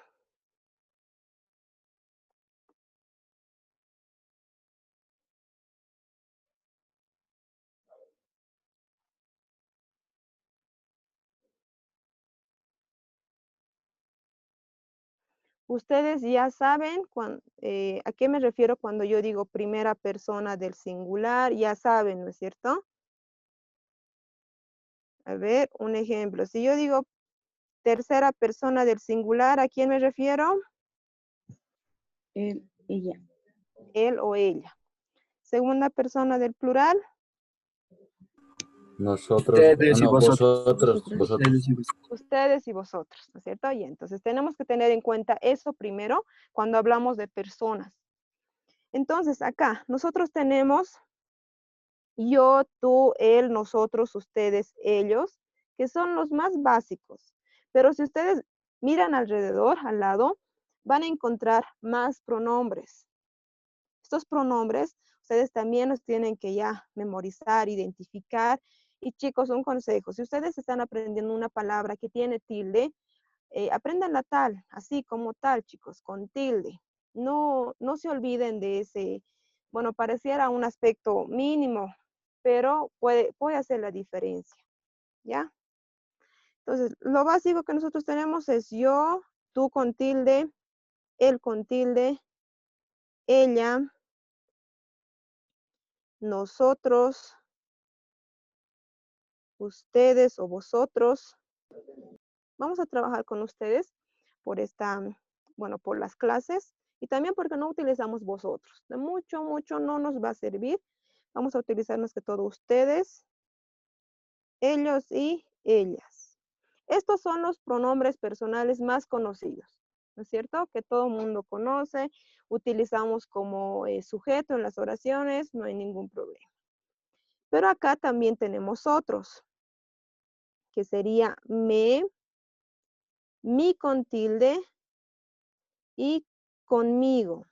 Ustedes ya saben a qué me refiero cuando yo digo primera persona del singular, ya saben, ¿no es cierto? A ver, un ejemplo. Si yo digo tercera persona del singular, ¿a quién me refiero? Él, ella. Él o ella. Segunda persona del plural. Nosotros, Ustedes y no, vosotros. vosotros. Ustedes y vosotros. Ustedes y vosotros, ¿no es cierto? Y entonces tenemos que tener en cuenta eso primero cuando hablamos de personas. Entonces acá nosotros tenemos yo, tú, él, nosotros, ustedes, ellos, que son los más básicos. Pero si ustedes miran alrededor, al lado, van a encontrar más pronombres. Estos pronombres, ustedes también los tienen que ya memorizar, identificar. Y chicos, un consejo, si ustedes están aprendiendo una palabra que tiene tilde, apréndanla tal, así como tal, chicos, con tilde. No se olviden de ese, bueno, pareciera un aspecto mínimo, pero puede hacer la diferencia, ¿ya? Entonces, lo básico que nosotros tenemos es yo, tú con tilde, él con tilde, ella, nosotros, ustedes o vosotros. Vamos a trabajar con ustedes por por las clases y también porque no utilizamos vosotros. De mucho no nos va a servir. Vamos a utilizar más que todo ustedes, ellos y ellas. Estos son los pronombres personales más conocidos, ¿no es cierto? Que todo el mundo conoce, utilizamos como sujeto en las oraciones, no hay ningún problema. Pero acá también tenemos otros, que sería me, mi con tilde y conmigo.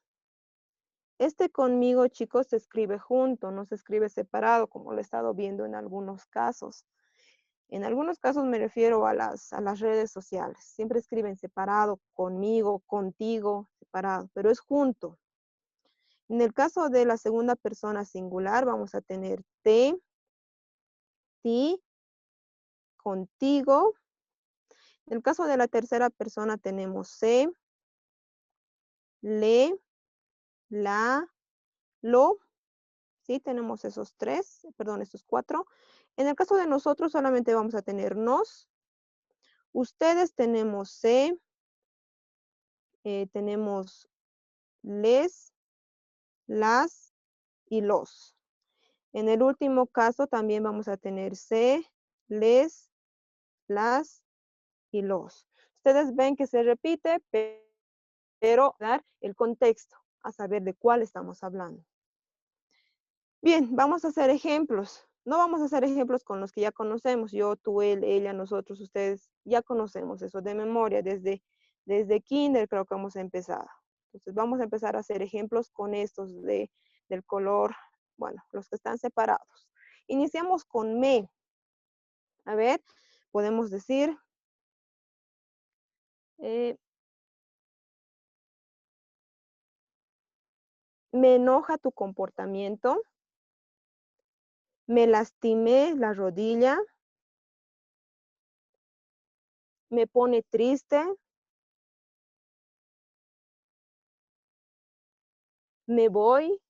Este conmigo, chicos, se escribe junto, no se escribe separado, como lo he estado viendo en algunos casos. En algunos casos me refiero a las redes sociales. Siempre escriben separado, conmigo, contigo, separado, pero es junto. En el caso de la segunda persona singular, vamos a tener te, ti, contigo. En el caso de la tercera persona tenemos se, le, la, lo. Sí, tenemos esos cuatro. En el caso de nosotros solamente vamos a tener nos. Ustedes tenemos se, tenemos les, las y los. En el último caso también vamos a tener se, les, las y los. Ustedes ven que se repite, pero dar el contexto, a saber de cuál estamos hablando. Bien, vamos a hacer ejemplos. No vamos a hacer ejemplos con los que ya conocemos. Yo, tú, él, ella, nosotros, ustedes. Ya conocemos eso de memoria. Desde kinder creo que hemos empezado. Entonces vamos a empezar a hacer ejemplos con estos del color, bueno, los que están separados. Iniciamos con me. A ver, podemos decir, me enoja tu comportamiento. Me lastimé la rodilla. Me pone triste. Me voy.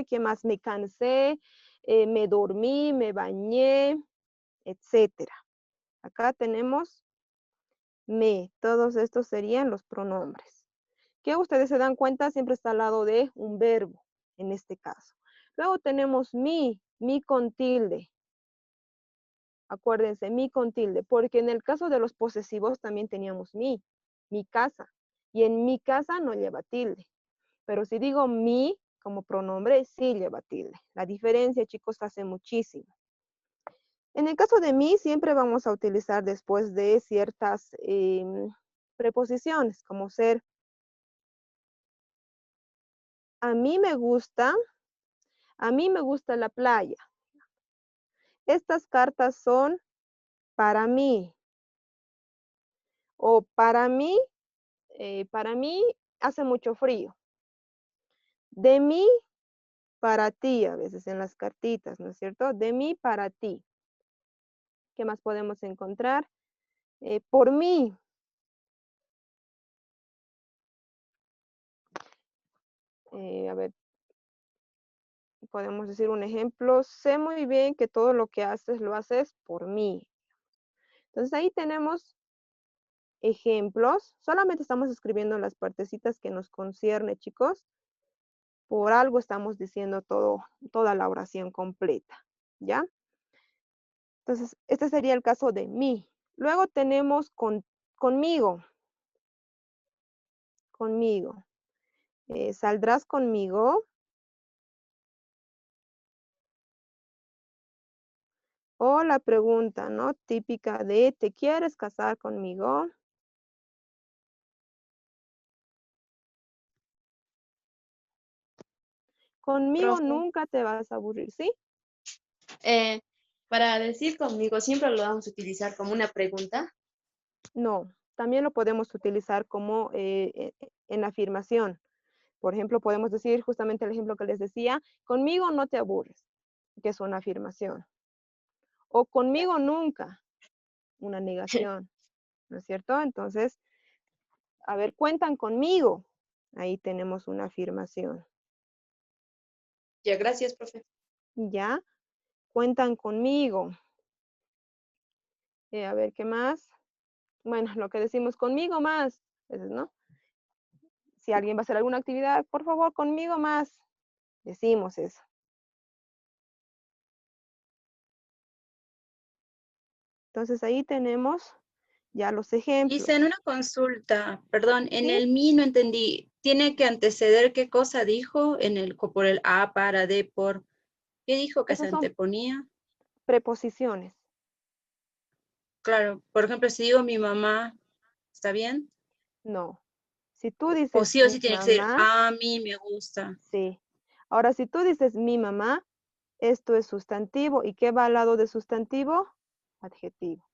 ¿Qué más? Me cansé, me dormí, me bañé, etcétera. Acá tenemos me. Todos estos serían los pronombres. Que ustedes se dan cuenta, siempre está al lado de un verbo, en este caso. Luego tenemos mi. mi con tilde. Acuérdense, mi con tilde, porque en el caso de los posesivos también teníamos mi casa. Y en mi casa no lleva tilde. Pero si digo mi como pronombre, sí lleva tilde. La diferencia, chicos, hace muchísimo. En el caso de mí, siempre vamos a utilizar después de ciertas preposiciones, como ser, a mí me gusta la playa. Estas cartas son para mí. O para mí hace mucho frío. De mí para ti, a veces en las cartitas, ¿no es cierto? De mí para ti. ¿Qué más podemos encontrar? Por mí. A ver, podemos decir un ejemplo. Sé muy bien que todo lo que haces, lo haces por mí. Entonces ahí tenemos ejemplos. Solamente estamos escribiendo las partecitas que nos concierne, chicos. Por algo estamos diciendo toda la oración completa, ¿ya? Entonces, este sería el caso de mí. Luego tenemos conmigo. Conmigo. ¿Saldrás conmigo? O la pregunta, ¿no? Típica de, ¿te quieres casar conmigo? Conmigo Profe, nunca te vas a aburrir, ¿sí? para decir conmigo, ¿siempre lo vamos a utilizar como una pregunta? No, también lo podemos utilizar como en afirmación. Por ejemplo, podemos decir justamente el ejemplo que les decía, conmigo no te aburres, que es una afirmación. O conmigo nunca, una negación, ¿no es cierto? Entonces, a ver, cuentan conmigo. Ahí tenemos una afirmación. Ya, gracias, profe. ¿Ya? Cuentan conmigo. A ver, ¿qué más? Bueno, lo que decimos conmigo más, ¿no? Si alguien va a hacer alguna actividad, por favor, conmigo más. Decimos eso. Entonces ahí tenemos ya los ejemplos. Hice en una consulta, perdón, en ¿Sí? el mi no entendí. ¿Tiene que anteceder qué cosa dijo por el a, para, de, por? ¿Qué dijo que se Esas son anteponía? preposiciones. Claro, por ejemplo, si digo mi mamá, ¿está bien? No. Si tú O dices sí o mi sí tiene que ser mamá, a mí me gusta. sí. Ahora, si tú dices mi mamá, esto es sustantivo. ¿Y qué va al lado de sustantivo? Adjetivo.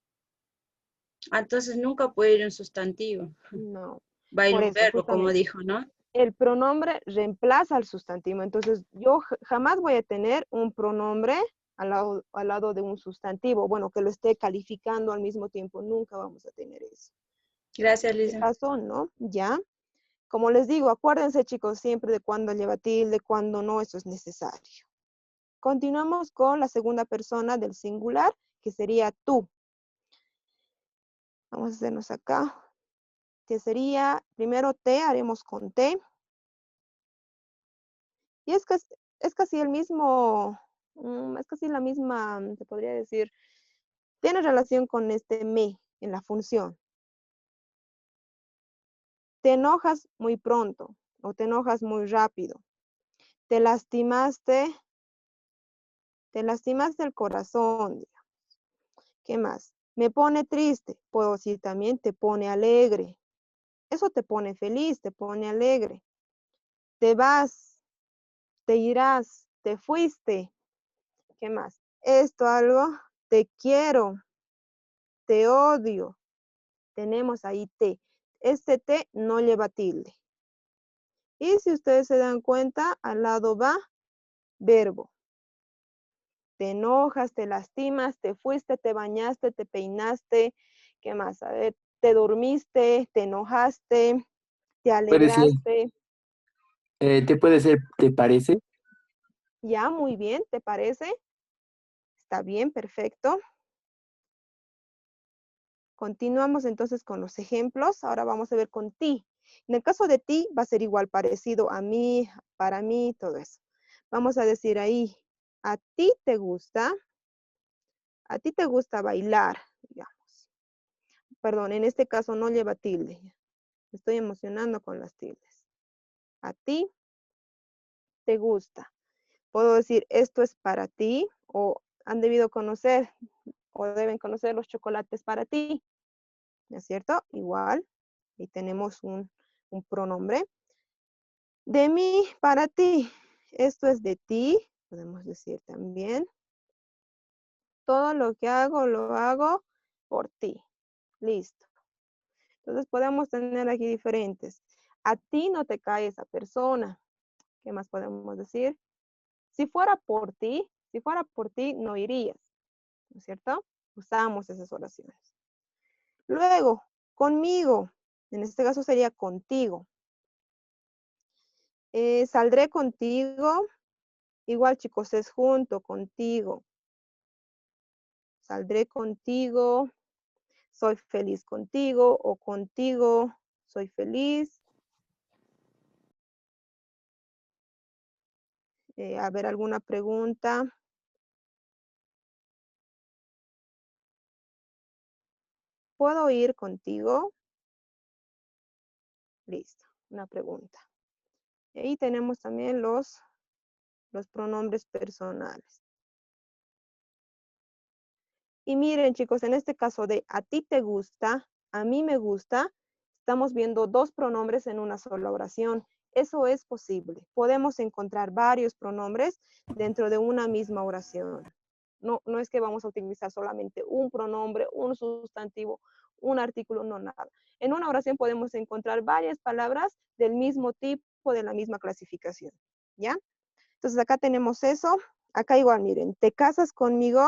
Entonces nunca puede ir un sustantivo. No. Va a ir Por un eso, verbo, como justamente. dijo, ¿no? El pronombre reemplaza al sustantivo. Entonces, yo jamás voy a tener un pronombre al lado de un sustantivo. Bueno, que lo esté calificando al mismo tiempo. Nunca vamos a tener eso. Gracias, En este Lisa. caso, ¿no? Ya. Como les digo, acuérdense, chicos, siempre de cuándo lleva tilde, cuándo no, eso es necesario. Continuamos con la segunda persona del singular, que sería tú. Vamos a hacernos acá. Que sería, primero te, haremos con te. Y es casi el mismo, es casi la misma, te podría decir, tiene relación con este me en la función. Te enojas muy pronto o te enojas muy rápido. Te lastimaste el corazón. Digamos. ¿Qué más? Me pone triste. Puedo decir también te pone alegre. Eso te pone feliz, te pone alegre. Te vas, te irás, te fuiste. ¿Qué más? Esto algo, te quiero, te odio. Tenemos ahí te. Este te no lleva tilde. Y si ustedes se dan cuenta, al lado va verbo. Te enojas, te lastimas, te fuiste, te bañaste, te peinaste. ¿Qué más? A ver, te dormiste, te enojaste, te Puede ser, alegraste. te puede ser, ¿te parece? Ya, muy bien, ¿te parece? Está bien, perfecto. Continuamos entonces con los ejemplos. Ahora vamos a ver con ti. En el caso de ti va a ser igual, parecido a mí, para mí, todo eso. Vamos a decir ahí, a ti te gusta bailar, digamos. Perdón, en este caso no lleva tilde. Me estoy emocionando con las tildes. A ti te gusta. Puedo decir, esto es para ti, o han debido conocer, o deben conocer los chocolates para ti. ¿No es cierto? Igual, y tenemos un pronombre. De mí para ti. Esto es de ti, podemos decir también. Todo lo que hago, lo hago por ti. Listo. Entonces podemos tener aquí diferentes. A ti no te cae esa persona. ¿Qué más podemos decir? Si fuera por ti, no irías. ¿No es cierto? Usamos esas oraciones. Luego, conmigo. En este caso sería contigo. Saldré contigo. Igual, chicos, es junto, contigo. Saldré contigo. Soy feliz contigo, o contigo soy feliz. A ver, ¿alguna pregunta? ¿Puedo ir contigo? Listo, una pregunta. Y ahí tenemos también los pronombres personales. Y miren, chicos, en este caso de a ti te gusta, a mí me gusta, estamos viendo dos pronombres en una sola oración. Eso es posible. Podemos encontrar varios pronombres dentro de una misma oración. No es que vamos a utilizar solamente un pronombre, un sustantivo, un artículo, no nada. En una oración podemos encontrar varias palabras del mismo tipo, de la misma clasificación. ¿Ya? Entonces acá tenemos eso. Acá igual, miren, ¿te casas conmigo?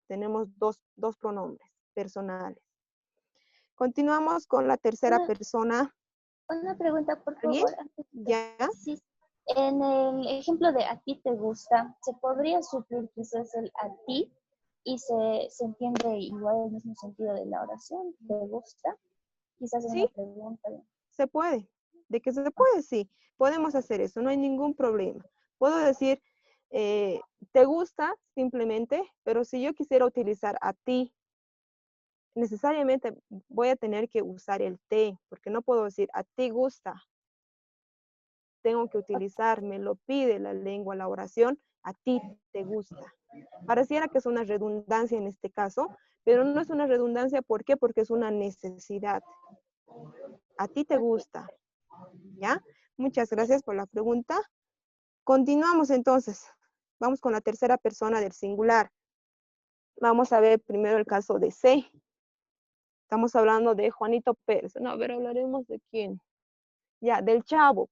Tenemos dos pronombres personales. Continuamos con la tercera persona. Una pregunta, por ¿Alguien? favor. ¿Ya? Sí, en el ejemplo de a ti te gusta, ¿se podría suplir quizás el a ti y se entiende igual el mismo sentido de la oración? ¿Te gusta? Quizás es Sí, una pregunta. se puede. ¿De qué se puede? Sí, podemos hacer eso, no hay ningún problema. Puedo decir, te gusta simplemente, pero si yo quisiera utilizar a ti, necesariamente voy a tener que usar el te, porque no puedo decir a ti gusta. Tengo que utilizar, me lo pide la lengua, la oración, a ti te gusta. Pareciera que es una redundancia en este caso, pero no es una redundancia, ¿por qué? Porque es una necesidad. A ti te gusta, ¿ya? Muchas gracias por la pregunta. Continuamos entonces. Vamos con la tercera persona del singular. Vamos a ver primero el caso de C. Estamos hablando de Juanito Pérez. No, pero hablaremos de quién. Ya, del chavo.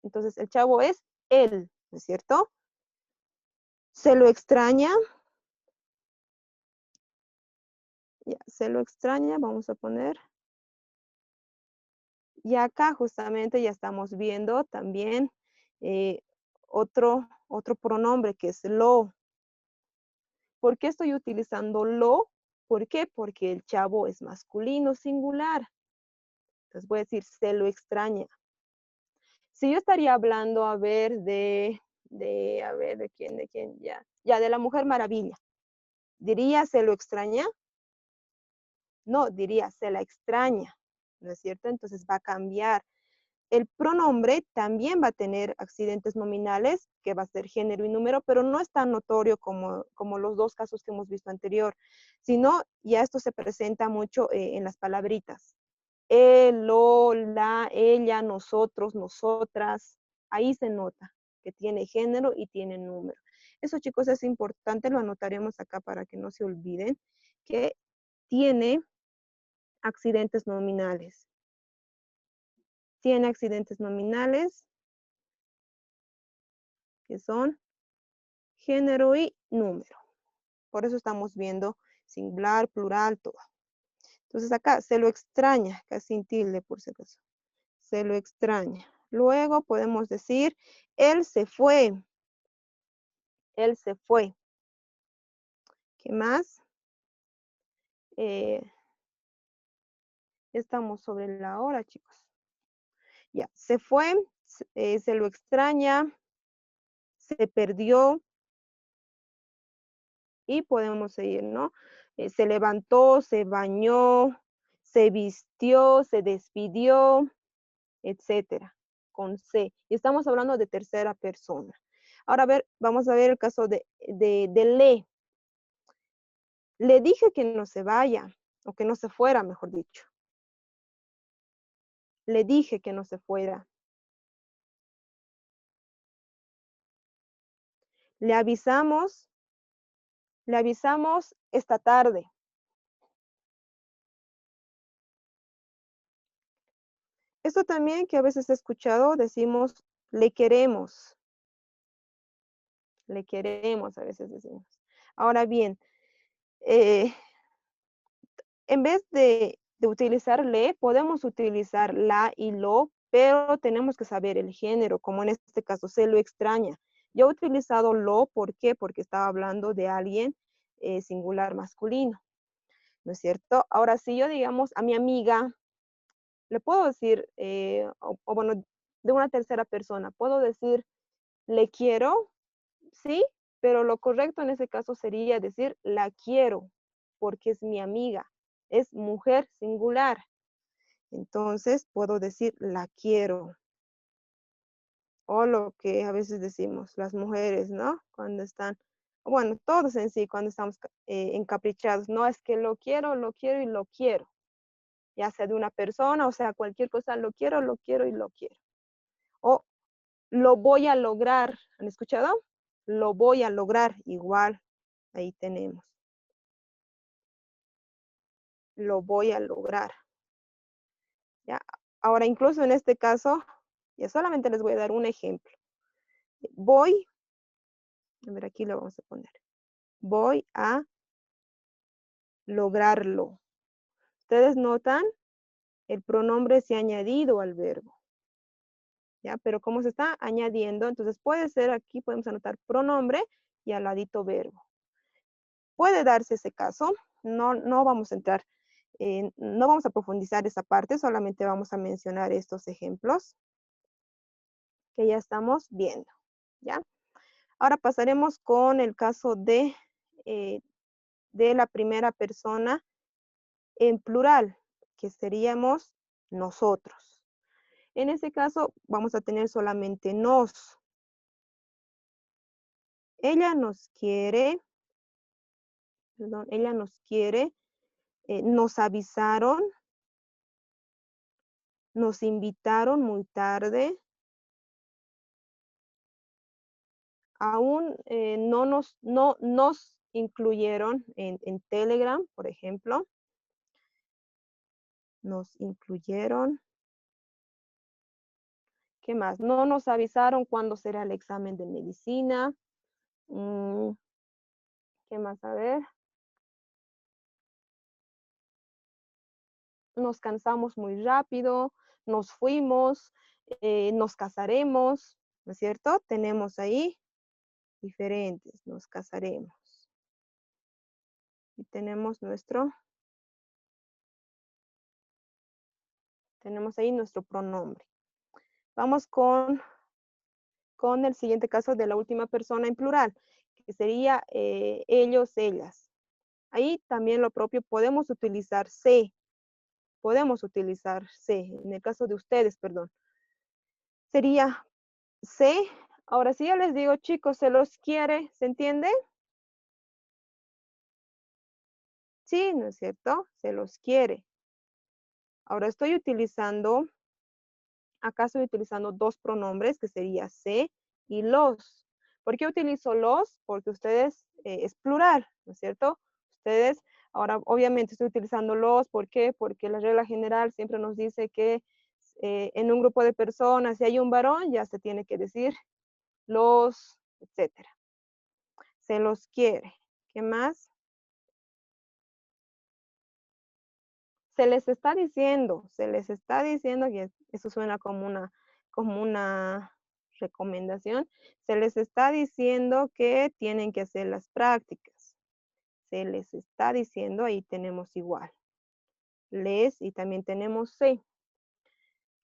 Entonces, el chavo es él, ¿no es cierto? Se lo extraña. Ya, se lo extraña, vamos a poner. Y acá justamente ya estamos viendo también otro pronombre que es lo. ¿Por qué estoy utilizando lo? ¿Por qué? Porque el chavo es masculino singular. Entonces voy a decir, se lo extraña. Si yo estaría hablando, a ver, ¿de quién? Ya, de la Mujer Maravilla. ¿Diría se lo extraña? No, diría se la extraña, ¿no es cierto? Entonces va a cambiar. El pronombre también va a tener accidentes nominales, que va a ser género y número, pero no es tan notorio como los dos casos que hemos visto anterior, sino ya esto se presenta mucho en las palabritas. Él, lo, la, ella, nosotros, nosotras. Ahí se nota que tiene género y tiene número. Eso, chicos, es importante, lo anotaremos acá para que no se olviden, que tiene accidentes nominales. Tiene accidentes nominales, que son género y número. Por eso estamos viendo singular, plural, todo. Entonces acá se lo extraña, acá sin tilde por si acaso. Se lo extraña. Luego podemos decir, él se fue. Él se fue. ¿Qué más? Estamos sobre la hora, chicos. Ya, se fue, se lo extraña, se perdió, y podemos seguir, ¿no? Se levantó, se bañó, se vistió, se despidió, etcétera, con C. Y estamos hablando de tercera persona. Ahora, a ver, vamos a ver el caso de le. Le dije que no se vaya, o que no se fuera, mejor dicho. Le dije que no se fuera. Le avisamos esta tarde. Esto también que a veces he escuchado, decimos, le queremos. Le queremos, a veces decimos. Ahora bien, en vez de utilizar le, podemos utilizar la y lo, pero tenemos que saber el género, como en este caso, se lo extraña. Yo he utilizado lo, ¿por qué? Porque estaba hablando de alguien singular masculino, ¿no es cierto? Ahora, si yo, digamos, a mi amiga, le puedo decir, o bueno, de una tercera persona, puedo decir, le quiero, sí, pero lo correcto en ese caso sería decir, la quiero, porque es mi amiga, es mujer singular. Entonces, puedo decir, la quiero. O lo que a veces decimos las mujeres, ¿no? Cuando están, bueno, todos en sí, cuando estamos encaprichados, no es que lo quiero y lo quiero. Ya sea de una persona, o sea, cualquier cosa, lo quiero y lo quiero. O lo voy a lograr. ¿Han escuchado? Lo voy a lograr. Igual, ahí tenemos. Lo voy a lograr. ¿Ya? Ahora, incluso en este caso, ya solamente les voy a dar un ejemplo. Voy, a ver, aquí lo vamos a poner. Voy a lograrlo. Ustedes notan, el pronombre se ha añadido al verbo. ¿Ya? Pero como se está añadiendo, entonces puede ser aquí, podemos anotar pronombre y al ladito verbo. Puede darse ese caso, no vamos a entrar, no vamos a profundizar esa parte, solamente vamos a mencionar estos ejemplos que ya estamos viendo, ¿ya? Ahora pasaremos con el caso de la primera persona en plural, que seríamos nosotros. En ese caso vamos a tener solamente nos. Ella nos quiere, nos avisaron, nos invitaron muy tarde, aún no nos incluyeron en Telegram, por ejemplo. Nos incluyeron. ¿Qué más? No nos avisaron cuándo será el examen de medicina. ¿Qué más? A ver. Nos cansamos muy rápido, nos fuimos, nos casaremos, ¿no es cierto? Tenemos ahí diferentes, nos casaremos. Y tenemos ahí nuestro pronombre. Vamos con el siguiente caso de la última persona en plural, que sería ellos, ellas. Ahí también lo propio, podemos utilizar se. En el caso de ustedes, perdón. Sería se. Ahora, si yo les digo, chicos, se los quiere, ¿se entiende? Sí, ¿no es cierto? Se los quiere. Ahora acá estoy utilizando dos pronombres, que sería se y los. ¿Por qué utilizo los? Porque ustedes es plural, ¿no es cierto? Ustedes, ahora obviamente estoy utilizando los, ¿por qué? Porque la regla general siempre nos dice que en un grupo de personas, si hay un varón, ya se tiene que decir los, etcétera. Se los quiere. ¿Qué más? Se les está diciendo que eso suena como una recomendación. Se les está diciendo que tienen que hacer las prácticas. Se les está diciendo, ahí tenemos igual. Les, y también tenemos se.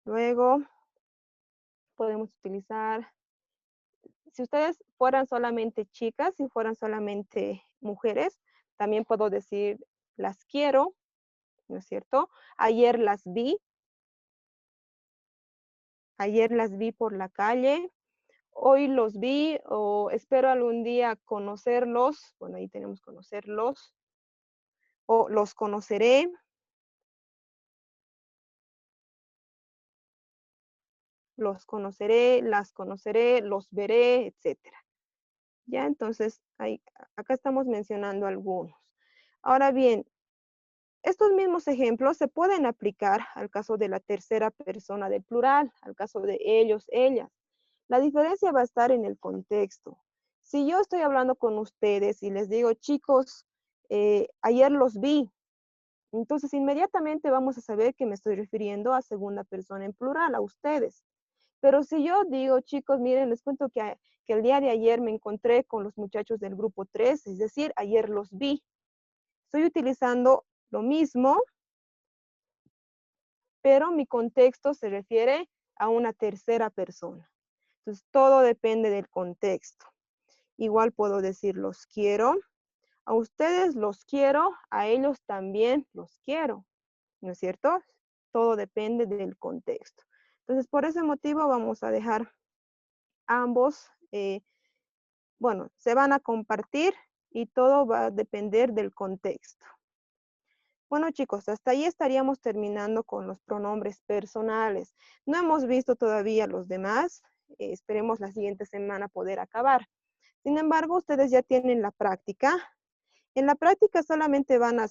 Luego, podemos utilizar, si ustedes fueran solamente chicas, si fueran solamente mujeres, también puedo decir las quiero, ¿no es cierto? Ayer las vi por la calle, hoy los vi o espero algún día conocerlos, bueno, ahí tenemos conocerlos, o los conoceré, las conoceré, los veré, etcétera. Ya, entonces, ahí, acá estamos mencionando algunos. Ahora bien, estos mismos ejemplos se pueden aplicar al caso de la tercera persona del plural, al caso de ellos, ellas. La diferencia va a estar en el contexto. Si yo estoy hablando con ustedes y les digo, chicos, ayer los vi, entonces inmediatamente vamos a saber que me estoy refiriendo a segunda persona en plural, a ustedes. Pero si yo digo, chicos, miren, les cuento que el día de ayer me encontré con los muchachos del grupo 3, es decir, ayer los vi. Estoy utilizando lo mismo, pero mi contexto se refiere a una tercera persona. Entonces, todo depende del contexto. Igual puedo decir los quiero, a ustedes los quiero, a ellos también los quiero, ¿no es cierto? Todo depende del contexto. Entonces, por ese motivo vamos a dejar ambos, bueno, se van a compartir y todo va a depender del contexto. Bueno, chicos, hasta ahí estaríamos terminando con los pronombres personales. No hemos visto todavía los demás. Esperemos la siguiente semana poder acabar. Sin embargo, ustedes ya tienen la práctica. En la práctica solamente van a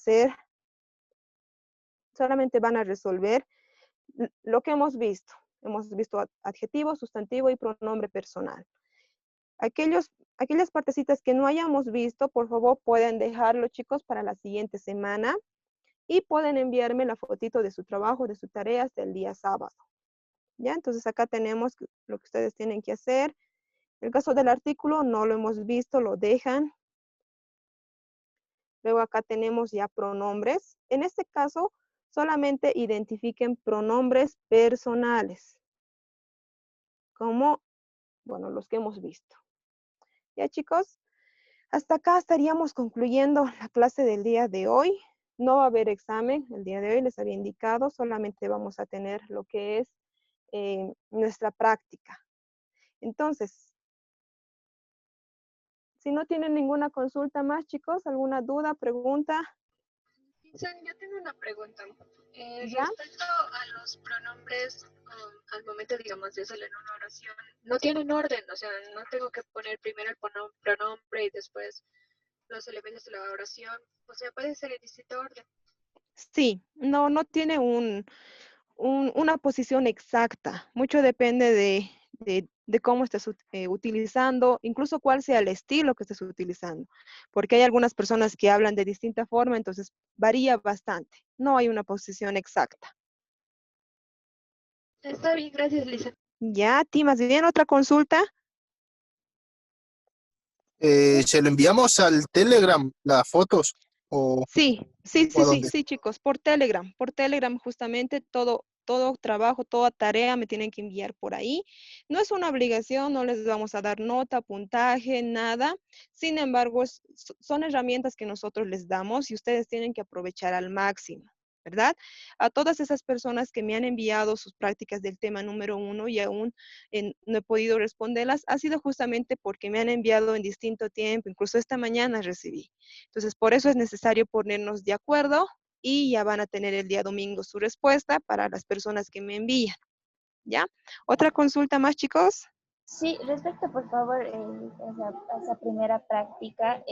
resolver lo que hemos visto. Hemos visto adjetivo, sustantivo y pronombre personal. Aquellas partecitas que no hayamos visto, por favor, pueden dejarlo, chicos, para la siguiente semana. Y pueden enviarme la fotito de su trabajo, de su tarea hasta el día sábado. ¿Ya? Entonces acá tenemos lo que ustedes tienen que hacer. En el caso del artículo no lo hemos visto, lo dejan. Luego acá tenemos ya pronombres. En este caso, solamente identifiquen pronombres personales. Como, bueno, los que hemos visto. ¿Ya, chicos? Hasta acá estaríamos concluyendo la clase del día de hoy. No va a haber examen el día de hoy, les había indicado, solamente vamos a tener lo que es nuestra práctica. Entonces, si no tienen ninguna consulta más, chicos, alguna duda, pregunta. Yo tengo una pregunta. ¿Ya? Respecto a los pronombres, al momento, digamos, de hacerlo en una oración, no tienen orden, o sea, no tengo que poner primero el pronombre y después los elementos de la oración, o sea, puede ser en distinto orden. Sí, no tiene una posición exacta. Mucho depende de cómo estés utilizando, incluso cuál sea el estilo que estés utilizando. Porque hay algunas personas que hablan de distinta forma, entonces varía bastante. No hay una posición exacta. Está bien, gracias, Lisa. Ya, a ti más bien otra consulta. ¿Se lo enviamos al Telegram, las fotos? ¿O, Sí, o a dónde? chicos, por Telegram justamente todo trabajo, toda tarea me tienen que enviar por ahí. No es una obligación, no les vamos a dar nota, puntaje, nada. Sin embargo, son herramientas que nosotros les damos y ustedes tienen que aprovechar al máximo, ¿verdad? A todas esas personas que me han enviado sus prácticas del tema número 1 y aún no he podido responderlas, ha sido justamente porque me han enviado en distinto tiempo, incluso esta mañana recibí. Entonces, por eso es necesario ponernos de acuerdo y ya van a tener el día domingo su respuesta para las personas que me envían. ¿Ya? ¿Otra consulta más, chicos? Sí, respecto por favor a esa primera práctica,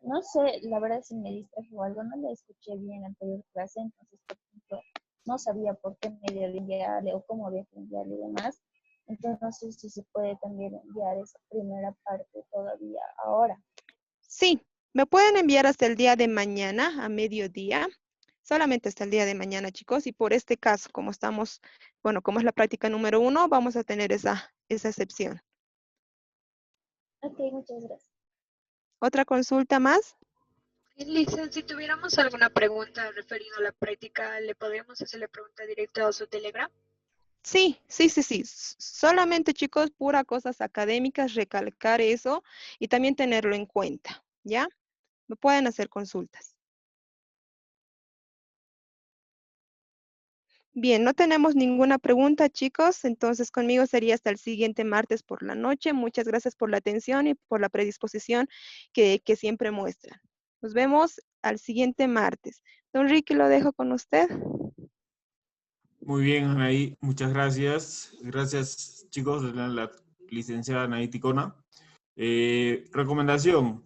no sé, la verdad si me distraje o algo, no la escuché bien en la anterior clase, entonces por ejemplo, no sabía por qué medio de enviarle o cómo había que enviarle y demás. Entonces no sé si se puede también enviar esa primera parte todavía ahora. Sí, me pueden enviar hasta el día de mañana a mediodía. Solamente hasta el día de mañana, chicos. Y por este caso, como estamos, bueno, como es la práctica número 1, vamos a tener esa excepción. Ok, muchas gracias. ¿Otra consulta más? Lisa, si tuviéramos alguna pregunta referida a la práctica, ¿le podríamos hacer la pregunta directa a su Telegram? Sí, sí, sí, sí. Solamente, chicos, pura cosas académicas, recalcar eso y también tenerlo en cuenta, ¿ya? Me pueden hacer consultas. Bien, no tenemos ninguna pregunta, chicos. Entonces, conmigo sería hasta el siguiente martes por la noche. Muchas gracias por la atención y por la predisposición que siempre muestran. Nos vemos al siguiente martes. Don Ricky, lo dejo con usted. Muy bien, Anaí, muchas gracias. Gracias, chicos, de la licenciada Anaí Ticona. Recomendación,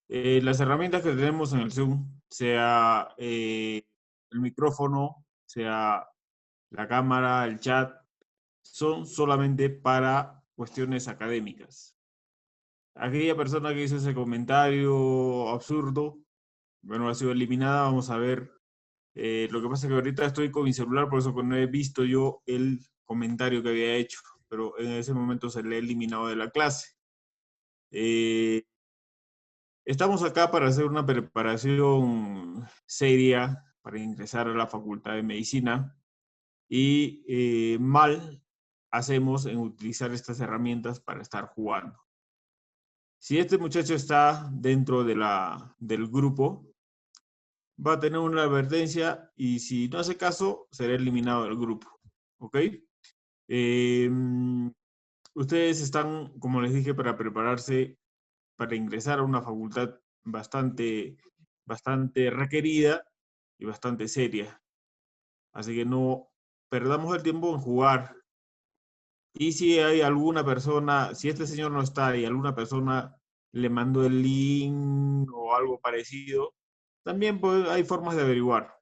las herramientas que tenemos en el Zoom, sea el micrófono, sea la cámara, el chat, son solamente para cuestiones académicas. Aquella persona que hizo ese comentario absurdo, bueno, ha sido eliminada. Vamos a ver. Lo que pasa es que ahorita estoy con mi celular, por eso que no he visto yo el comentario que había hecho, pero en ese momento se le ha eliminado de la clase. Estamos acá para hacer una preparación seria para ingresar a la Facultad de Medicina y mal hacemos en utilizar estas herramientas para estar jugando. Si este muchacho está dentro del grupo, va a tener una advertencia y si no hace caso, será eliminado del grupo. ¿Ok? Ustedes están, como les dije, para prepararse para ingresar a una facultad bastante requerida y bastante seria. Así que no perdamos el tiempo en jugar. Y si hay alguna persona, si este señor no está y alguna persona le mandó el link o algo parecido, también pues, hay formas de averiguar.